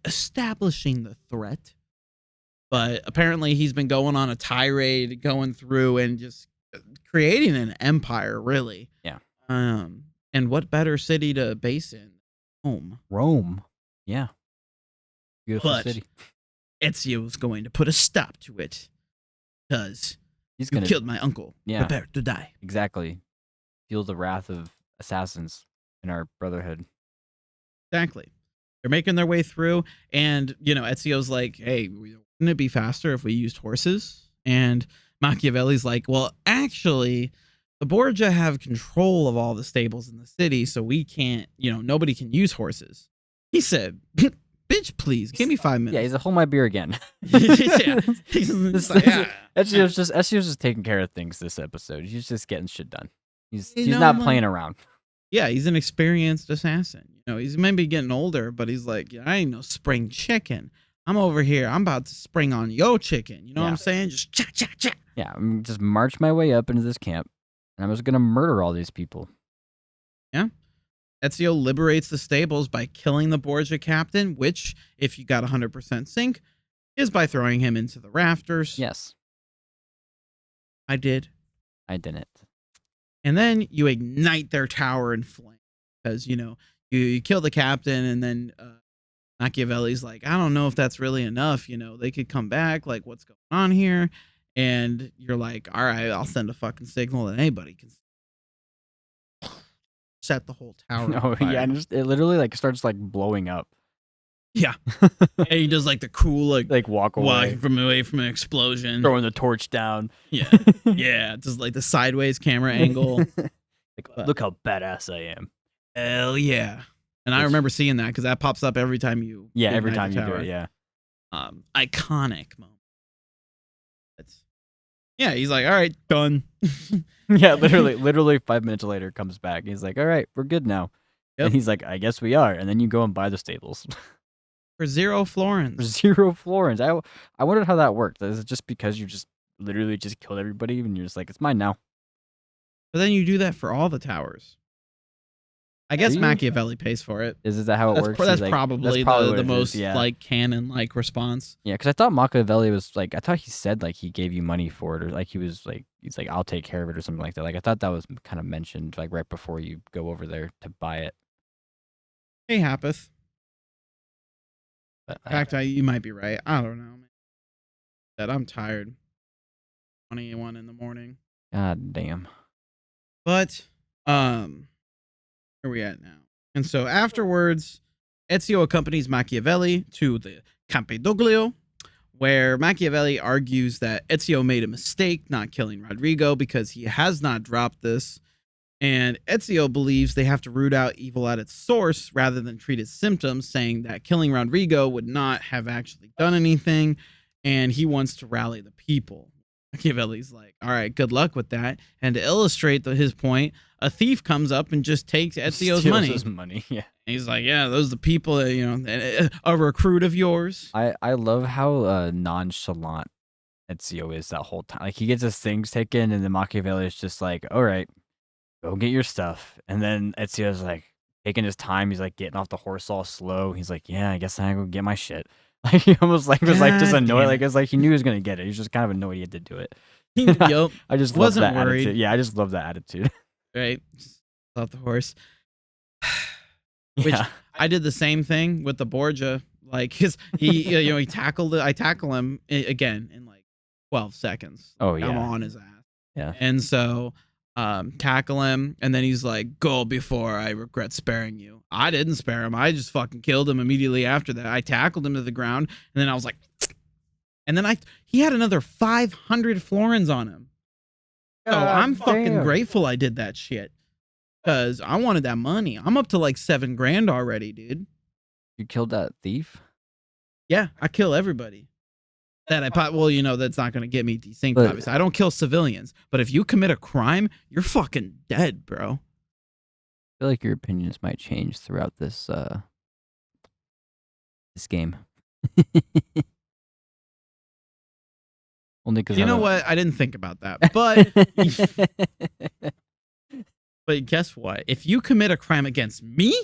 Speaker 1: establishing the threat. But apparently he's been going on a tirade, going through and just creating an empire, really.
Speaker 2: Yeah.
Speaker 1: And what better city to base in?
Speaker 2: Rome. Yeah. Beautiful city.
Speaker 1: Ezio's going to put a stop to it because you killed my uncle.
Speaker 2: Yeah.
Speaker 1: Prepare to die.
Speaker 2: Exactly. Feel the wrath of assassins in our Brotherhood.
Speaker 1: Exactly. They're making their way through, and Ezio's like, hey, wouldn't it be faster if we used horses? And Machiavelli's like, well, actually, the Borgia have control of all the stables in the city, so we can't, nobody can use horses. He said, bitch, please, give me 5 minutes.
Speaker 2: Yeah, he's a hold my beer again.
Speaker 1: Ezio's
Speaker 2: just taking care of things this episode. He's just getting shit done. He's not playing around.
Speaker 1: Yeah, he's an experienced assassin. He's maybe getting older, but he's like, I ain't no spring chicken. I'm over here. I'm about to spring on your chicken. You know what I'm
Speaker 2: Yeah.
Speaker 1: saying? Just cha cha cha.
Speaker 2: Yeah, I'm just march my way up into this camp, and I was gonna murder all these people.
Speaker 1: Yeah. Ezio liberates the stables by killing the Borgia captain, which, if you got 100% sync, is by throwing him into the rafters.
Speaker 2: Yes,
Speaker 1: I did.
Speaker 2: I didn't.
Speaker 1: And then you ignite their tower in flame because, you kill the captain, and then Machiavelli's like, I don't know if that's really enough. They could come back. Like, what's going on here? And you're like, all right, I'll send a fucking signal that anybody can set the whole tower on fire.
Speaker 2: Yeah, and it literally like starts like blowing up.
Speaker 1: Yeah. And he does like the cool
Speaker 2: like walk away
Speaker 1: from an explosion,
Speaker 2: throwing the torch down.
Speaker 1: Yeah. Yeah, just like the sideways camera angle.
Speaker 2: Like, look how badass I am.
Speaker 1: Hell yeah. And I remember seeing that because that pops up every time you
Speaker 2: every time you do it. Yeah.
Speaker 1: Iconic moment. Yeah, he's like, all right, done.
Speaker 2: Yeah, literally 5 minutes later comes back. He's like, all right, we're good now.
Speaker 1: Yep.
Speaker 2: And he's like, I guess we are. And then you go and buy the stables.
Speaker 1: For 0 florins.
Speaker 2: For 0 florins. I wondered how that worked. Is it just because you just literally just killed everybody and you're just like, it's mine now?
Speaker 1: But then you do that for all the towers. I guess Machiavelli pays for it.
Speaker 2: Is that how it works?
Speaker 1: That's probably the most like canon-like response.
Speaker 2: Yeah, because I thought Machiavelli was like, I thought he said like he gave you money for it, or like he's like, I'll take care of it or something like that. Like I thought that was kind of mentioned like right before you go over there to buy it.
Speaker 1: Hey, happeth.
Speaker 2: But,
Speaker 1: in fact, you might be right. I don't know, man. That I'm tired. 21 in the morning.
Speaker 2: God damn.
Speaker 1: But where are we at now? And so afterwards, Ezio accompanies Machiavelli to the Campidoglio, where Machiavelli argues that Ezio made a mistake not killing Rodrigo because he has not dropped this. And Ezio believes they have to root out evil at its source rather than treat its symptoms, saying that killing Rodrigo would not have actually done anything, and he wants to rally the people. Machiavelli's like, all right, good luck with that. And to illustrate his point, a thief comes up and just takes Ezio's money.
Speaker 2: His money, yeah.
Speaker 1: And he's like, yeah, those are the people that, a recruit of yours.
Speaker 2: I love how nonchalant Ezio is that whole time. Like he gets his things taken, and then Machiavelli is just like, all right, go get your stuff. And then Ezio's like taking his time. He's like getting off the horse all slow. He's like, yeah, I guess I go get my shit. Like he almost like was like just annoyed. Like it's like he knew he was gonna get it. He's just kind of annoyed he had to do it.
Speaker 1: Yep.
Speaker 2: I just love that attitude. Yeah, I just love that attitude.
Speaker 1: Right. Just off the horse. Which I did the same thing with the Borgia. Like he tackled it. I tackle him again in like 12 seconds.
Speaker 2: Oh yeah.
Speaker 1: I'm on his ass.
Speaker 2: Yeah.
Speaker 1: And so tackle him, and then he's like, go before I regret sparing you. I didn't spare him. I just fucking killed him immediately after that. I tackled him to the ground, and then I was like, and then he had another 500 florins on him. So I'm fucking grateful I did that shit, because I wanted that money. I'm up to like $7,000 already, dude.
Speaker 2: You killed that thief?
Speaker 1: Yeah, I kill everybody. That's not going to get me desynced, obviously. I don't kill civilians. But if you commit a crime, you're fucking dead, bro.
Speaker 2: I feel like your opinions might change throughout this game. Only because
Speaker 1: what? I didn't think about that. But but guess what? If you commit a crime against me,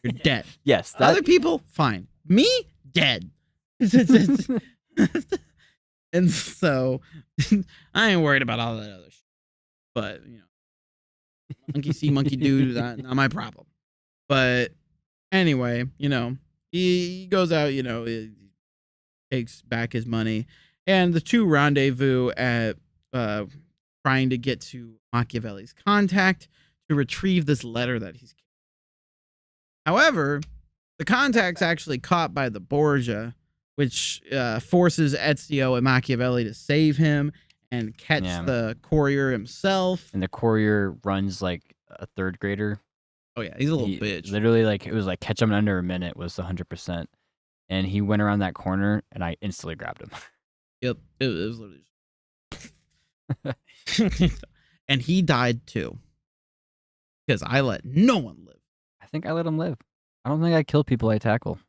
Speaker 1: you're dead.
Speaker 2: Yes.
Speaker 1: Other people, fine. Me, dead. And so I ain't worried about all that other shit. But, monkey see, monkey do, not my problem. But anyway, he goes out, he takes back his money. And the two rendezvous at trying to get to Machiavelli's contact to retrieve this letter that he's. However, the contact's actually caught by the Borgia, which forces Ezio and Machiavelli to save him and catch the courier himself.
Speaker 2: And the courier runs like a third grader.
Speaker 1: Oh yeah, he's a little bitch.
Speaker 2: Literally, like it was like catch him in under a minute was 100%. And he went around that corner, and I instantly grabbed him.
Speaker 1: Yep, it was literally. And he died too, because I let no one live.
Speaker 2: I think I let him live. I don't think I kill people I tackle.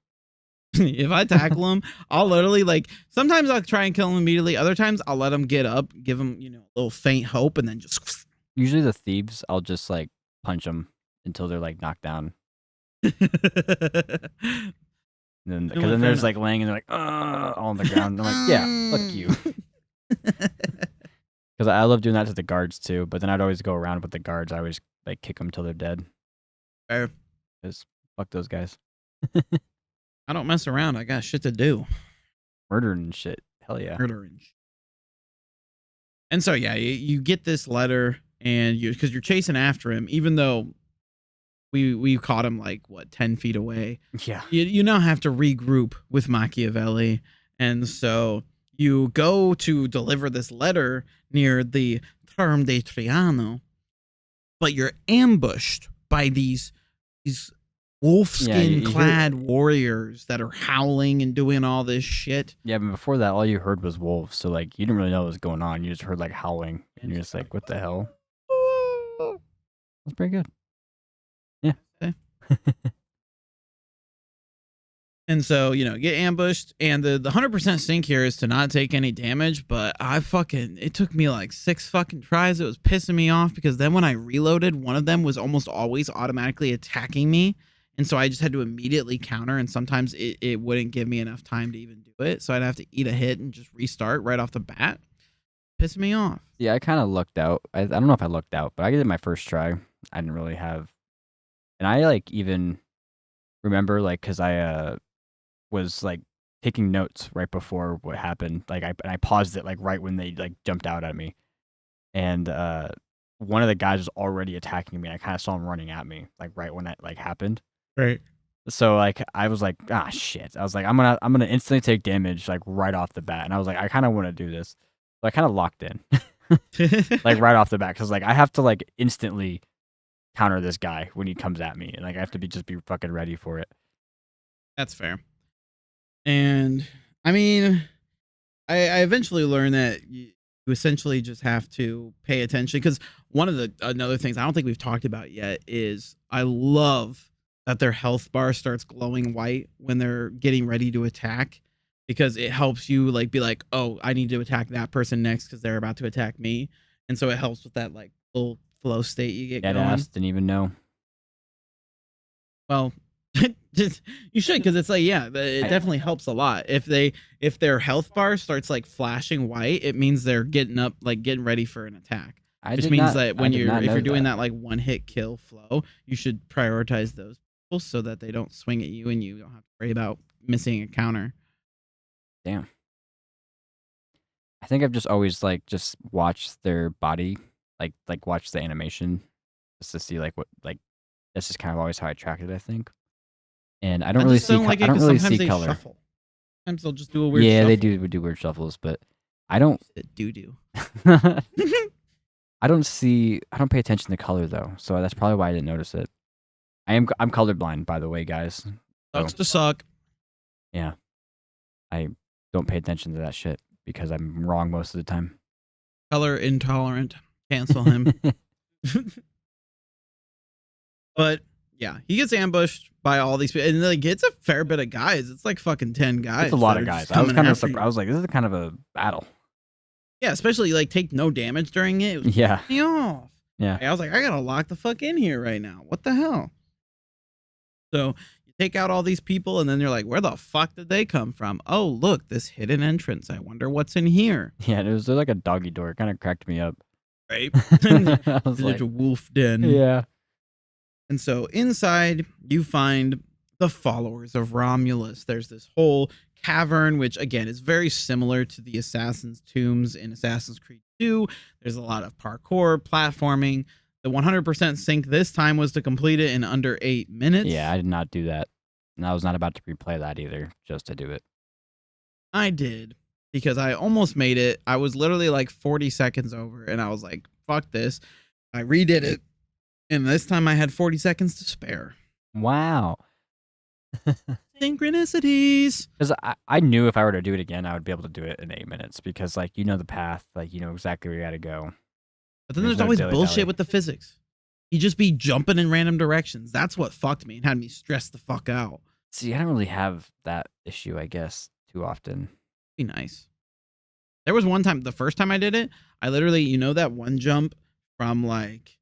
Speaker 1: If I tackle him, I'll literally like sometimes I'll try and kill him immediately. Other times I'll let him get up, give him, a little faint hope, and then just
Speaker 2: Usually the thieves, I'll just like punch them until they're like knocked down. Then because then there's like laying and they're like all on the ground. I'm like, yeah, fuck you. Because I love doing that to the guards too. But then I'd always go around with the guards. I always like kick them till they're dead.
Speaker 1: Fair.
Speaker 2: Because fuck those guys.
Speaker 1: I don't mess around. I got shit to do.
Speaker 2: Murdering and shit. Hell yeah.
Speaker 1: Murdering. And so yeah, you get this letter, and because you're chasing after him, even though we caught him like what 10 feet away.
Speaker 2: Yeah.
Speaker 1: You now have to regroup with Machiavelli, and so you go to deliver this letter near the Term de Triano, but you're ambushed by these wolfskin clad warriors that are howling and doing all this shit.
Speaker 2: Yeah, but before that, all you heard was wolves, so like you didn't really know what was going on. You just heard like howling, and you're just like, "What the hell?" That's pretty good. Yeah.
Speaker 1: Okay. And so, get ambushed, and the 100% sync here is to not take any damage, but it took me like 6 fucking tries. It was pissing me off because then when I reloaded, one of them was almost always automatically attacking me. And so I just had to immediately counter, and sometimes it wouldn't give me enough time to even do it. So I'd have to eat a hit and just restart right off the bat. Pissed me off.
Speaker 2: Yeah, I kind of lucked out. I don't know if I lucked out, but I did my first try. I didn't really have... And I like even remember like because I was like taking notes right before what happened. Like I paused it like right when they like jumped out at me, and one of the guys was already attacking me. I kind of saw him running at me like right when that like happened.
Speaker 1: Right.
Speaker 2: So like I was like, ah shit. I was like, I'm gonna instantly take damage like right off the bat, and I was like, I kind of want to do this. So I kind of locked in like right off the bat because like I have to like instantly counter this guy when he comes at me, and like I have to just be fucking ready for it.
Speaker 1: That's fair. And I mean, I eventually learned that you essentially just have to pay attention, because one of the another things I don't think we've talked about yet is I love that their health bar starts glowing white when they're getting ready to attack, because it helps you like be like, oh, I need to attack that person next because they're about to attack me, and so it helps with that like little flow state you get going.
Speaker 2: Didn't even know.
Speaker 1: Well, you should, because it's like, yeah, it definitely helps a lot. If their health bar starts like flashing white, it means they're getting ready for an attack. Which means that when if you're doing that like one hit kill flow, you should prioritize those people so that they don't swing at you and you don't have to worry about missing a counter.
Speaker 2: Damn. I think I've just always like just watched their body, like watch the animation just to see like what like that's just kind of always how I tracked it, I think. And I don't really see I don't really see color.
Speaker 1: Shuffle. Sometimes they'll just do a weird
Speaker 2: shuffle.
Speaker 1: They
Speaker 2: do weird shuffles, but I don't
Speaker 1: do.
Speaker 2: I don't pay attention to color though, so that's probably why I didn't notice it. I'm colorblind, by the way, guys.
Speaker 1: Sucks to suck.
Speaker 2: Yeah. I don't pay attention to that shit because I'm wrong most of the time.
Speaker 1: Color intolerant. Cancel him. But yeah, he gets ambushed by all these people, and like it's a fair bit of guys. It's like fucking 10 guys.
Speaker 2: It's a lot of guys. I was kind of surprised. I was like, this is kind of a battle.
Speaker 1: Yeah, especially like take no damage during it. It was me off.
Speaker 2: Yeah.
Speaker 1: I was like, I gotta lock the fuck in here right now. What the hell? So you take out all these people, and then you're like, where the fuck did they come from? Oh, look, this hidden entrance. I wonder what's in here.
Speaker 2: Yeah, it was like a doggy door. It kind of cracked me up.
Speaker 1: Right?
Speaker 2: I was
Speaker 1: like a wolf den.
Speaker 2: Yeah.
Speaker 1: And so inside, you find the followers of Romulus. There's this whole cavern, which again is very similar to the Assassin's Tombs in Assassin's Creed 2. There's a lot of parkour, platforming. The 100% sync this time was to complete it in under 8 minutes.
Speaker 2: Yeah, I did not do that. And I was not about to replay that either, just to do it.
Speaker 1: I did, because I almost made it. I was literally like 40 seconds over, and I was like, fuck this. I redid it. And this time I had 40 seconds to spare.
Speaker 2: Wow.
Speaker 1: Synchronicities.
Speaker 2: Because I knew if I were to do it again, I would be able to do it in 8 minutes. Because, like, you know the path. Like, you know exactly where you got to go.
Speaker 1: But then there's always bullshit with the physics. You just be jumping in random directions. That's what fucked me and had me stressed the fuck out.
Speaker 2: See, I don't really have that issue, I guess, too often.
Speaker 1: Be nice. There was one time, the first time I did it, I literally, you know, that one jump from like,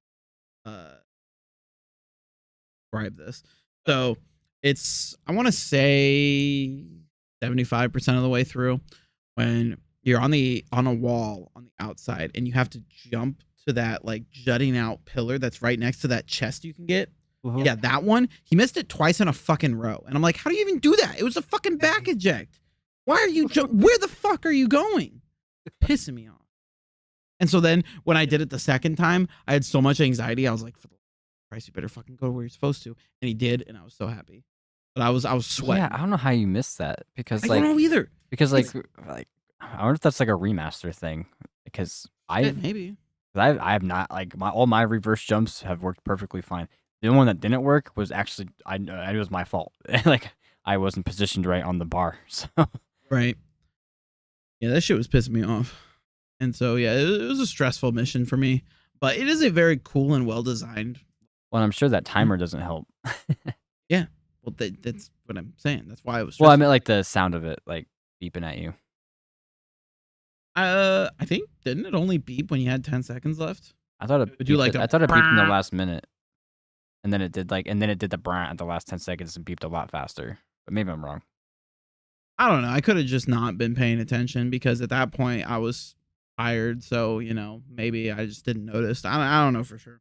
Speaker 1: describe this. So it's, I want to say 75% of the way through when you're on a wall on the outside and you have to jump to that like jutting out pillar that's right next to that chest you can get.
Speaker 2: Mhm.
Speaker 1: Yeah, that one. He missed it twice in a fucking row. And I'm like, how do you even do that? It was a fucking back eject. Why are you where the fuck are you going? Pissing me off. And so then when I did it the second time, I had so much anxiety. I was like, for the Christ, you better fucking go where you're supposed to. And he did, and I was so happy. But I was sweating.
Speaker 2: Yeah, I don't know how you missed that because
Speaker 1: I don't know either.
Speaker 2: Because like I wonder if that's like a remaster thing because
Speaker 1: Maybe.
Speaker 2: I have not like all my reverse jumps have worked perfectly fine. The only one that didn't work was actually I knew it was my fault. Like I wasn't positioned right on the bar. So
Speaker 1: Right. Yeah, that shit was pissing me off. And so yeah, it was a stressful mission for me. But it is a very cool and well designed.
Speaker 2: well, I'm sure that timer doesn't help.
Speaker 1: Yeah. Well, that's what I'm saying. That's why it was stressful.
Speaker 2: Well, I meant like the sound of it like beeping at you.
Speaker 1: I think didn't it only beep when you had 10 seconds left?
Speaker 2: I thought it
Speaker 1: Would you like
Speaker 2: I
Speaker 1: a
Speaker 2: thought it beeped in the
Speaker 1: brah?
Speaker 2: last minute. And then it did the brant at the last 10 seconds and beeped a lot faster. But maybe I'm wrong.
Speaker 1: I don't know. I could have just not been paying attention because at that point I was tired. So, you know, maybe I just didn't notice. I don't know for sure.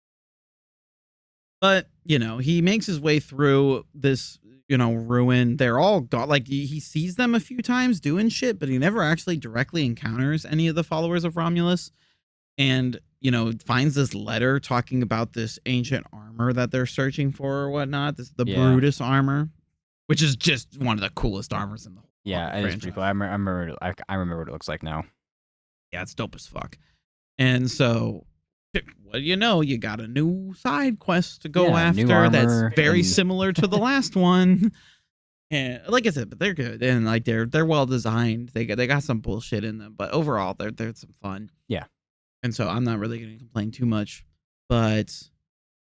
Speaker 1: But, you know, he makes his way through this, you know, ruin. They're all gone. Like, he sees them a few times doing shit, but he never actually directly encounters any of the followers of Romulus. And, you know, finds this letter talking about this ancient armor that they're searching for or whatnot. The Brutus armor, which is just one of the coolest armors in the whole
Speaker 2: Yeah, it is pretty cool. I remember what it looks like now.
Speaker 1: Yeah, it's dope as fuck. And so, what do you know? You got a new side quest to go after that's very similar to the last one. And like I said, but they're good and like they're well designed. They got some bullshit in them, but overall they're some fun.
Speaker 2: Yeah.
Speaker 1: And so I'm not really going to complain too much, but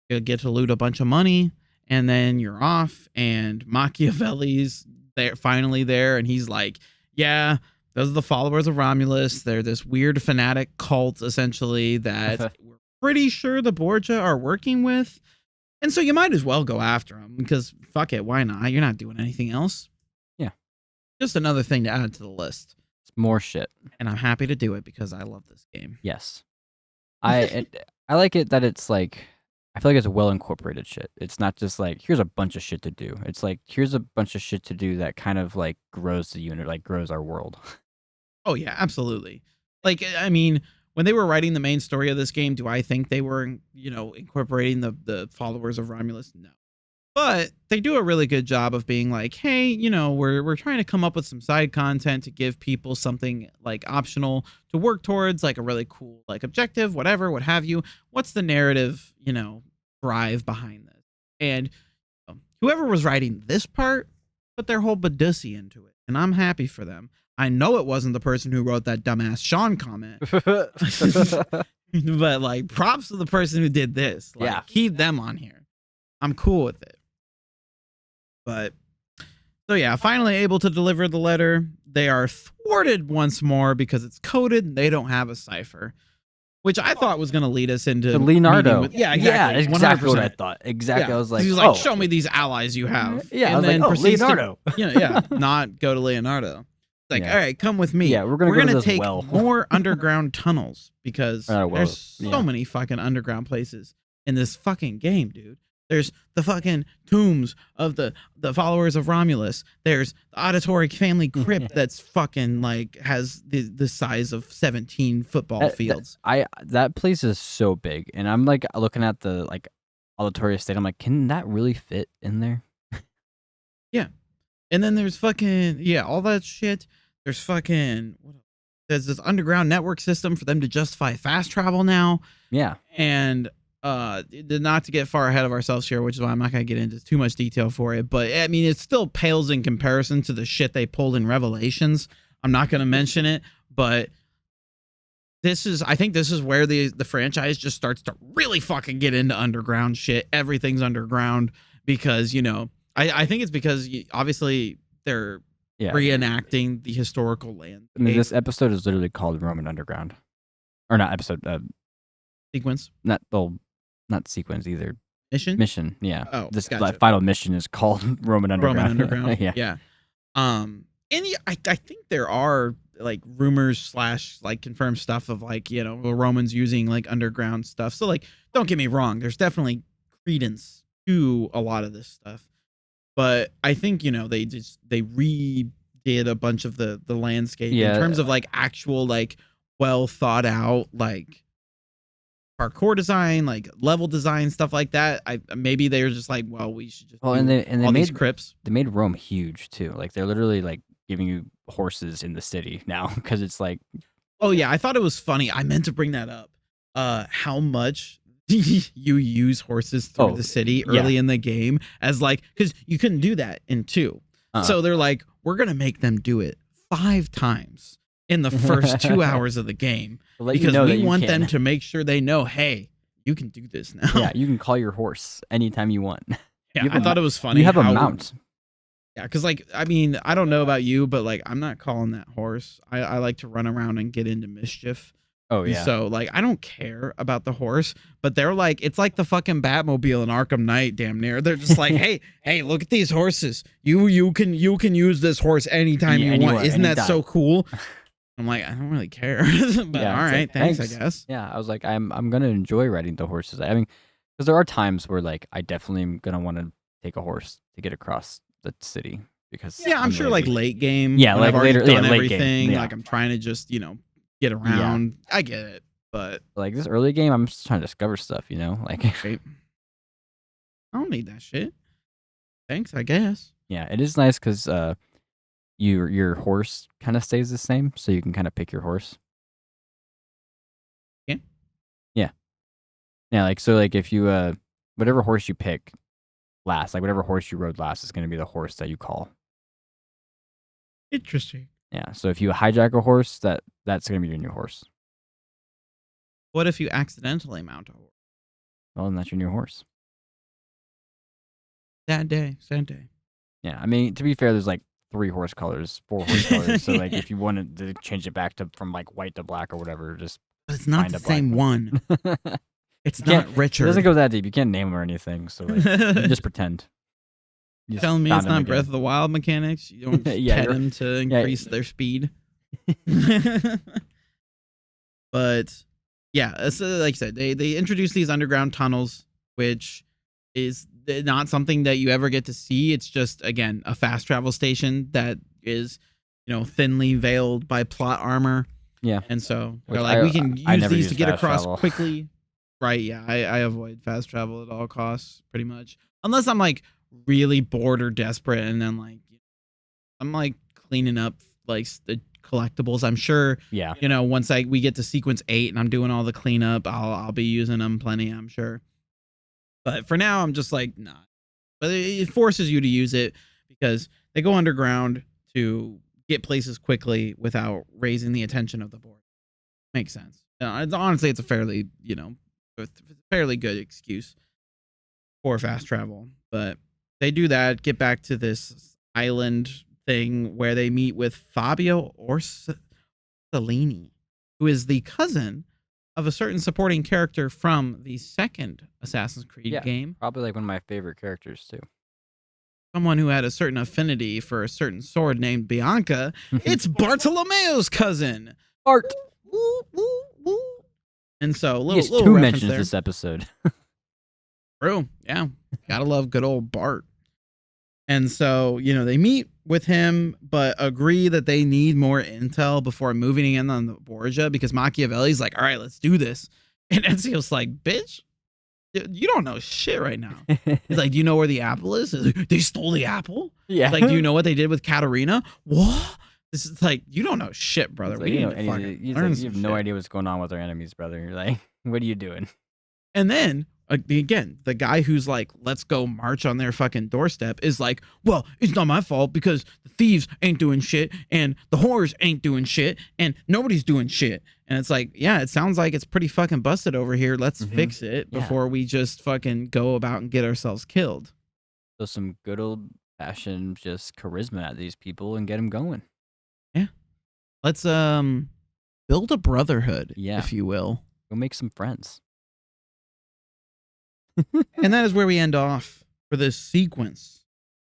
Speaker 1: you'll get to loot a bunch of money and then you're off and Machiavelli's there finally there and he's like, yeah, those are the followers of Romulus. They're this weird fanatic cult essentially that we're pretty sure the Borgia are working with. And so you might as well go after them because fuck it, why not? You're not doing anything else.
Speaker 2: Yeah.
Speaker 1: Just another thing to add to the list.
Speaker 2: It's more shit.
Speaker 1: And I'm happy to do it because I love this game.
Speaker 2: Yes. I like it that it's like I feel like it's a well incorporated shit. It's not just like here's a bunch of shit to do. It's like here's a bunch of shit to do that kind of like grows the unit, like grows our world.
Speaker 1: Oh yeah, absolutely. Like I mean, when they were writing the main story of this game, do I think they were, you know, incorporating the followers of Romulus? No. But they do a really good job of being like, hey, you know, we're trying to come up with some side content to give people something like optional to work towards, like a really cool like objective, whatever, what have you. What's the narrative, you know, drive behind this? And whoever was writing this part put their whole badussy into it, and I'm happy for them. I know it wasn't the person who wrote that dumbass Sean comment, but like props to the person who did this. Like,
Speaker 2: yeah,
Speaker 1: keep them on here. I'm cool with it. But so yeah, finally able to deliver the letter. They are thwarted once more because it's coded and they don't have a cipher, which I thought was going to lead us into
Speaker 2: Leonardo.
Speaker 1: Yeah, exactly.
Speaker 2: Yeah, exactly what I thought. Exactly.
Speaker 1: Yeah.
Speaker 2: I was like,
Speaker 1: he's like, show me these allies you have.
Speaker 2: Yeah,
Speaker 1: and
Speaker 2: I was
Speaker 1: then
Speaker 2: like, Leonardo.
Speaker 1: Yeah, not go to Leonardo. Like, all right, come with me.
Speaker 2: Yeah, we're gonna
Speaker 1: take
Speaker 2: well.
Speaker 1: more underground tunnels because there's so many fucking underground places in this fucking game, dude. There's the fucking tombs of the followers of Romulus. There's the Auditore family crypt that's fucking like has the size of 17 football fields.
Speaker 2: That place is so big, and I'm like looking at the like Auditore estate. I'm like, can that really fit in there?
Speaker 1: Yeah, and then there's fucking all that shit. There's fucking there's this underground network system for them to justify fast travel now.
Speaker 2: Yeah,
Speaker 1: and not to get far ahead of ourselves here, which is why I'm not going to get into too much detail for it, but I mean, it still pales in comparison to the shit they pulled in Revelations. I'm not going to mention it, but I think this is where the franchise just starts to really fucking get into underground shit. Everything's underground because, you know, I think it's because obviously they're reenacting the historical land.
Speaker 2: I mean, this episode is literally called Roman Underground, or not episode.
Speaker 1: Sequence.
Speaker 2: Not sequence either.
Speaker 1: Mission.
Speaker 2: Yeah.
Speaker 1: Oh,
Speaker 2: this
Speaker 1: gotcha.
Speaker 2: final mission is called Roman Underground.
Speaker 1: Roman Underground.
Speaker 2: Yeah.
Speaker 1: And I think there are like rumors / like confirmed stuff of like, you know, the Romans using like underground stuff. So like, don't get me wrong, there's definitely credence to a lot of this stuff. But I think, you know, they redid a bunch of the landscape in terms of like actual like well thought out like parkour design, like level design, stuff like that. Maybe they're just like, well, we should just
Speaker 2: and they
Speaker 1: all
Speaker 2: made
Speaker 1: these crypts.
Speaker 2: They made Rome huge too. Like they're literally like giving you horses in the city now because it's like,
Speaker 1: oh yeah, I thought it was funny. I meant to bring that up. How much you use horses through the city early in the game as like, because you couldn't do that in 2. So they're like, we're gonna make them do it 5 times in the first 2 hours of the game because we want them to make sure they know, hey, you can do this now.
Speaker 2: Yeah, you can call your horse anytime you want.
Speaker 1: Yeah, I thought it was funny.
Speaker 2: You have a mount.
Speaker 1: Yeah, because like, I mean, I don't know about you, but like, I'm not calling that horse. I like to run around and get into mischief.
Speaker 2: Oh yeah.
Speaker 1: So like, I don't care about the horse, but they're like, it's like the fucking Batmobile in Arkham Knight, damn near. They're just like, hey, look at these horses. You can use this horse anytime you want. Isn't that so cool? I'm like, I don't really care. But all right, like, thanks, I guess.
Speaker 2: Yeah, I was like, I'm gonna enjoy riding the horses. I mean, because there are times where like I definitely am gonna want to take a horse to get across the city because
Speaker 1: I'm sure
Speaker 2: lazy.
Speaker 1: like late game.
Speaker 2: Yeah, like later,
Speaker 1: done
Speaker 2: late
Speaker 1: everything.
Speaker 2: game. Yeah.
Speaker 1: Like I'm trying to just get around. Yeah. I get it, but
Speaker 2: like this early game, I'm just trying to discover stuff. You know, like
Speaker 1: I don't need that shit. Thanks, I guess.
Speaker 2: Yeah, it is nice because your horse kind of stays the same, so you can kind of pick your horse. Yeah, like so, like if you whatever horse you pick last, like whatever horse you rode last is going to be the horse that you call.
Speaker 1: Interesting.
Speaker 2: Yeah, so if you hijack a horse, that's going to be your new horse.
Speaker 1: What if you accidentally mount a horse?
Speaker 2: Well, then that's your new horse.
Speaker 1: Sad day.
Speaker 2: Yeah, I mean, to be fair, there's like 4 horse colors. So like, if you wanted to change it back to from like white to black or whatever, just.
Speaker 1: But it's not the same one. It's not Richard.
Speaker 2: It doesn't go that deep. You can't name them or anything. So like, you just pretend.
Speaker 1: You telling me it's not Breath of the Wild mechanics? You don't just pet them to increase their speed. But yeah, so like I said, they introduced these underground tunnels, which is not something that you ever get to see. It's just, again, a fast travel station that is, thinly veiled by plot armor.
Speaker 2: Yeah.
Speaker 1: And so they're like, we can use these to get across quickly. Right, yeah. I avoid fast travel at all costs, pretty much. Unless I'm like really bored or desperate, and then like I'm like cleaning up like the collectibles. I'm sure, once we get to sequence 8 and I'm doing all the cleanup, I'll be using them plenty, I'm sure. But for now, I'm just like, nah. But it forces you to use it because they go underground to get places quickly without raising the attention of the board. Makes sense. Honestly, it's a fairly good excuse for fast travel. But they do that, get back to this island thing where they meet with Fabio Orsolini, who is the cousin of a certain supporting character from the second Assassin's Creed game.
Speaker 2: Probably like one of my favorite characters too.
Speaker 1: Someone who had a certain affinity for a certain sword named Bianca. It's Bartolomeo's cousin.
Speaker 2: Bart.
Speaker 1: And so,
Speaker 2: little 2 mentions this episode.
Speaker 1: True. Yeah. Gotta love good old Bart. And so, they meet with him, but agree that they need more intel before moving in on the Borgia, because Machiavelli's like, all right, let's do this. And Ezio's like, bitch, you don't know shit right now. He's like, do you know where the apple is? Like, they stole the apple?
Speaker 2: Yeah.
Speaker 1: Like, do you know what they did with Katerina? What? This is like, you don't know shit, brother.
Speaker 2: Like, you have no idea what's going on with our enemies, brother. You're like, what are you doing?
Speaker 1: And then, again, the guy who's like, let's go march on their fucking doorstep is like, well, it's not my fault because the thieves ain't doing shit and the whores ain't doing shit and nobody's doing shit. And it's like, yeah, it sounds like it's pretty fucking busted over here. Let's fix it before we just fucking go about and get ourselves killed.
Speaker 2: So some good old fashioned just charisma at these people and get them going.
Speaker 1: Yeah. Let's build a brotherhood,
Speaker 2: Yeah.
Speaker 1: if you will.
Speaker 2: Go make some friends.
Speaker 1: And that is where we end off for this sequence.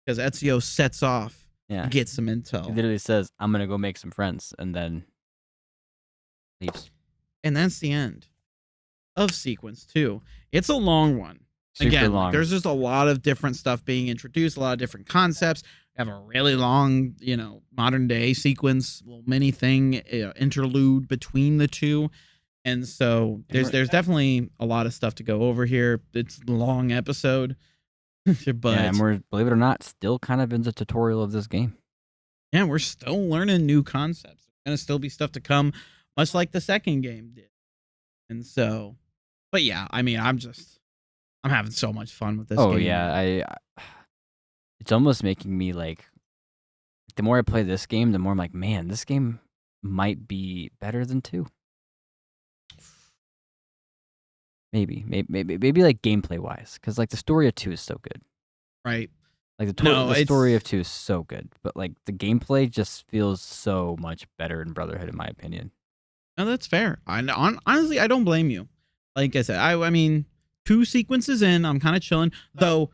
Speaker 1: Because Ezio sets off
Speaker 2: Yeah.
Speaker 1: to get some
Speaker 2: He
Speaker 1: intel.
Speaker 2: literally says, I'm gonna go make some friends, and then leaves.
Speaker 1: And that's the end of sequence 2. It's a long one.
Speaker 2: Super
Speaker 1: Again,
Speaker 2: long.
Speaker 1: there's just a lot of different stuff being introduced, a lot of different concepts. We have a really long, modern day sequence, little mini thing, interlude between the two. And so there's definitely a lot of stuff to go over here. It's a long episode. But
Speaker 2: yeah, and we're, believe it or not, still kind of in the tutorial of this game.
Speaker 1: yeah, we're still learning new concepts. There's gonna still be stuff to come, much like the second game did. And so, but yeah, I mean, I'm having so much fun with this game.
Speaker 2: Oh yeah, it's almost making me like, the more I play this game, the more I'm like, man, this game might be better than 2. Maybe like gameplay wise, because like the story of 2 is so good.
Speaker 1: Right.
Speaker 2: Like the story of 2 is so good, but like the gameplay just feels so much better in Brotherhood, in my opinion.
Speaker 1: No, that's fair. Honestly, I don't blame you. Like I said, I mean, 2 sequences in, I'm kind of chilling. Though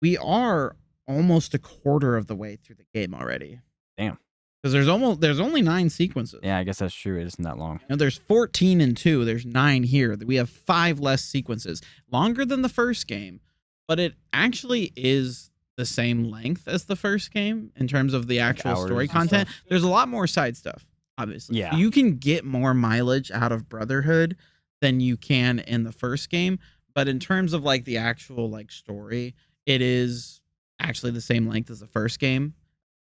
Speaker 1: we are almost a quarter of the way through the game already.
Speaker 2: Damn.
Speaker 1: Because there's only 9 sequences.
Speaker 2: Yeah, I guess that's true. It isn't that long.
Speaker 1: There's 14 in 2. There's 9 here. We have 5 less sequences. Longer than the first game, but it actually is the same length as the first game in terms of the actual story content. There's a lot more side stuff, obviously.
Speaker 2: Yeah.
Speaker 1: You can get more mileage out of Brotherhood than you can in the first game, but in terms of like the actual like story, it is actually the same length as the first game.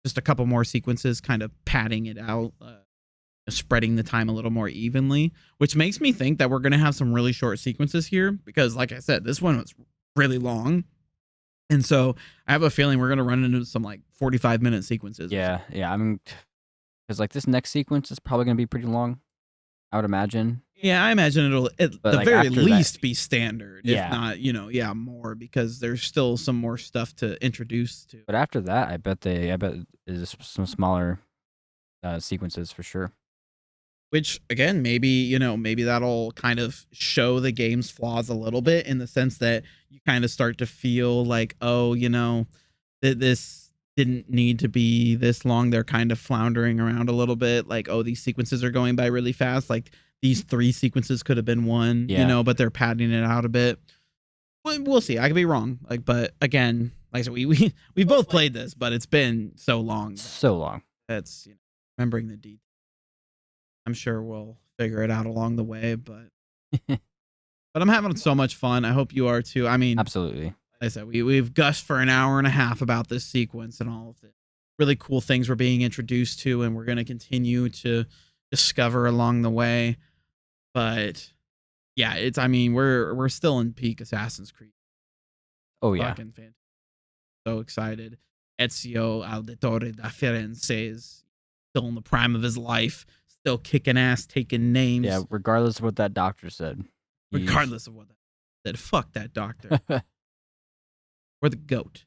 Speaker 1: Just a couple more sequences kind of padding it out, spreading the time a little more evenly, which makes me think that we're going to have some really short sequences here because, like I said, this one was really long. And so I have a feeling we're going to run into some like 45-minute sequences.
Speaker 2: Yeah. I mean, because like this next sequence is probably going to be pretty long, I would imagine.
Speaker 1: Yeah, I imagine it'll at the
Speaker 2: like
Speaker 1: very
Speaker 2: after
Speaker 1: least
Speaker 2: that,
Speaker 1: be standard,
Speaker 2: yeah.
Speaker 1: if not, more, because there's still some more stuff to introduce to.
Speaker 2: But after that, I bet is some smaller sequences for sure.
Speaker 1: Which again, maybe that'll kind of show the game's flaws a little bit in the sense that you kind of start to feel like, oh, that this didn't need to be this long. They're kind of floundering around a little bit. Like, oh, these sequences are going by really fast. Like these 3 sequences could have been 1, but they're padding it out a bit. We'll see. I could be wrong. Like, but again, like I said, we both played this, but it's been so long.
Speaker 2: So long.
Speaker 1: That's remembering the details. I'm sure we'll figure it out along the way, but I'm having so much fun. I hope you are too. I mean,
Speaker 2: absolutely.
Speaker 1: Like I said, we've gushed for an hour and a half about this sequence and all of the really cool things we're being introduced to, and we're going to continue to discover along the way. But yeah, we're still in peak Assassin's Creed.
Speaker 2: Oh yeah,
Speaker 1: fucking fantastic. So excited. Ezio Auditore da Firenze is still in the prime of his life. Still kicking ass, taking names.
Speaker 2: Yeah, regardless of what that doctor said.
Speaker 1: Regardless of what that said. Fuck that doctor. We're the GOAT.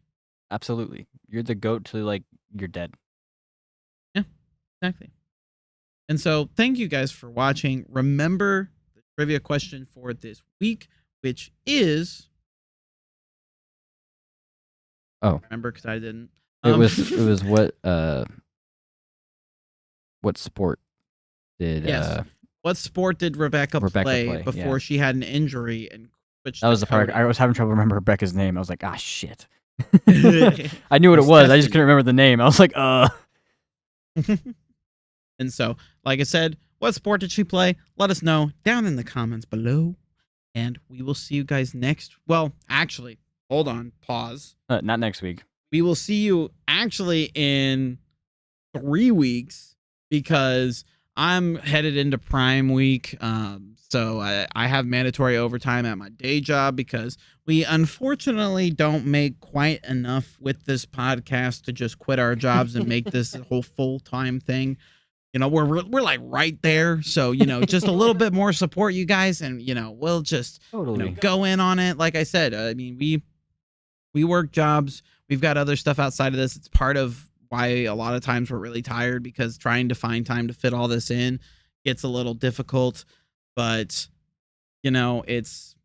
Speaker 2: Absolutely. You're the GOAT till like you're dead.
Speaker 1: Yeah, exactly. And so thank you guys for watching. Remember the trivia question for this week, which is...
Speaker 2: Oh.
Speaker 1: Remember, because I didn't.
Speaker 2: It was what sport did
Speaker 1: what sport did Rebecca play before she had an injury and switched?
Speaker 2: That was the part I was having trouble remembering Rebecca's name. I was like, shit. I knew what it was. I just couldn't remember the name. I was like,
Speaker 1: And so, like I said, what sport did she play? Let us know down in the comments below. And we will see you guys next. Well, actually, hold on. Pause.
Speaker 2: Not next week.
Speaker 1: We will see you actually in 3 weeks because I'm headed into Prime Week. So I have mandatory overtime at my day job because we unfortunately don't make quite enough with this podcast to just quit our jobs and make this a whole full-time thing. We're like right there. So, just a little bit more support, you guys. And, we'll just
Speaker 2: totally
Speaker 1: go in on it. Like I said, I mean, we work jobs. We've got other stuff outside of this. It's part of why a lot of times we're really tired, because trying to find time to fit all this in gets a little difficult. But, it's,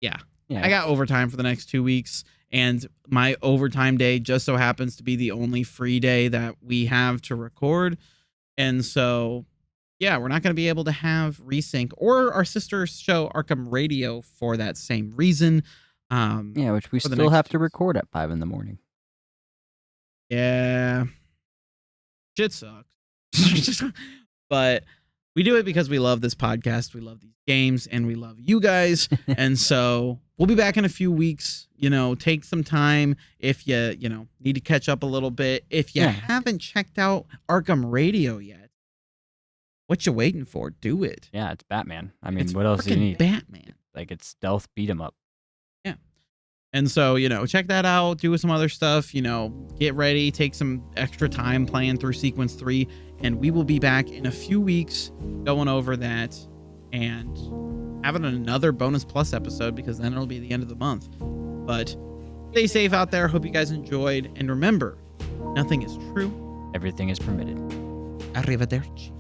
Speaker 1: yeah.
Speaker 2: Yeah.
Speaker 1: I got overtime for the next 2 weeks, and my overtime day just so happens to be the only free day that we have to record. And so, yeah, we're not going to be able to have Resync or our sister show Arkham Radio for that same reason.
Speaker 2: Yeah, which we
Speaker 1: for the
Speaker 2: still
Speaker 1: next
Speaker 2: have
Speaker 1: 2
Speaker 2: to
Speaker 1: weeks.
Speaker 2: record at 5 in the morning.
Speaker 1: Yeah. Shit sucks. But we do it because we love this podcast. We love these games and we love you guys. And so we'll be back in a few weeks. Take some time if you, need to catch up a little bit. If you
Speaker 2: Yeah.
Speaker 1: haven't checked out Arkham Radio yet, what you waiting for? Do it.
Speaker 2: Yeah, it's Batman. I mean,
Speaker 1: It's
Speaker 2: what else do you
Speaker 1: frickin'
Speaker 2: need?
Speaker 1: Batman.
Speaker 2: Like, it's stealth beat 'em up.
Speaker 1: And so, check that out, do some other stuff, get ready, take some extra time playing through Sequence 3, and we will be back in a few weeks going over that and having another Bonus Plus episode, because then it'll be the end of the month. But stay safe out there. Hope you guys enjoyed. And remember, nothing is true.
Speaker 2: Everything is permitted.
Speaker 1: Arrivederci.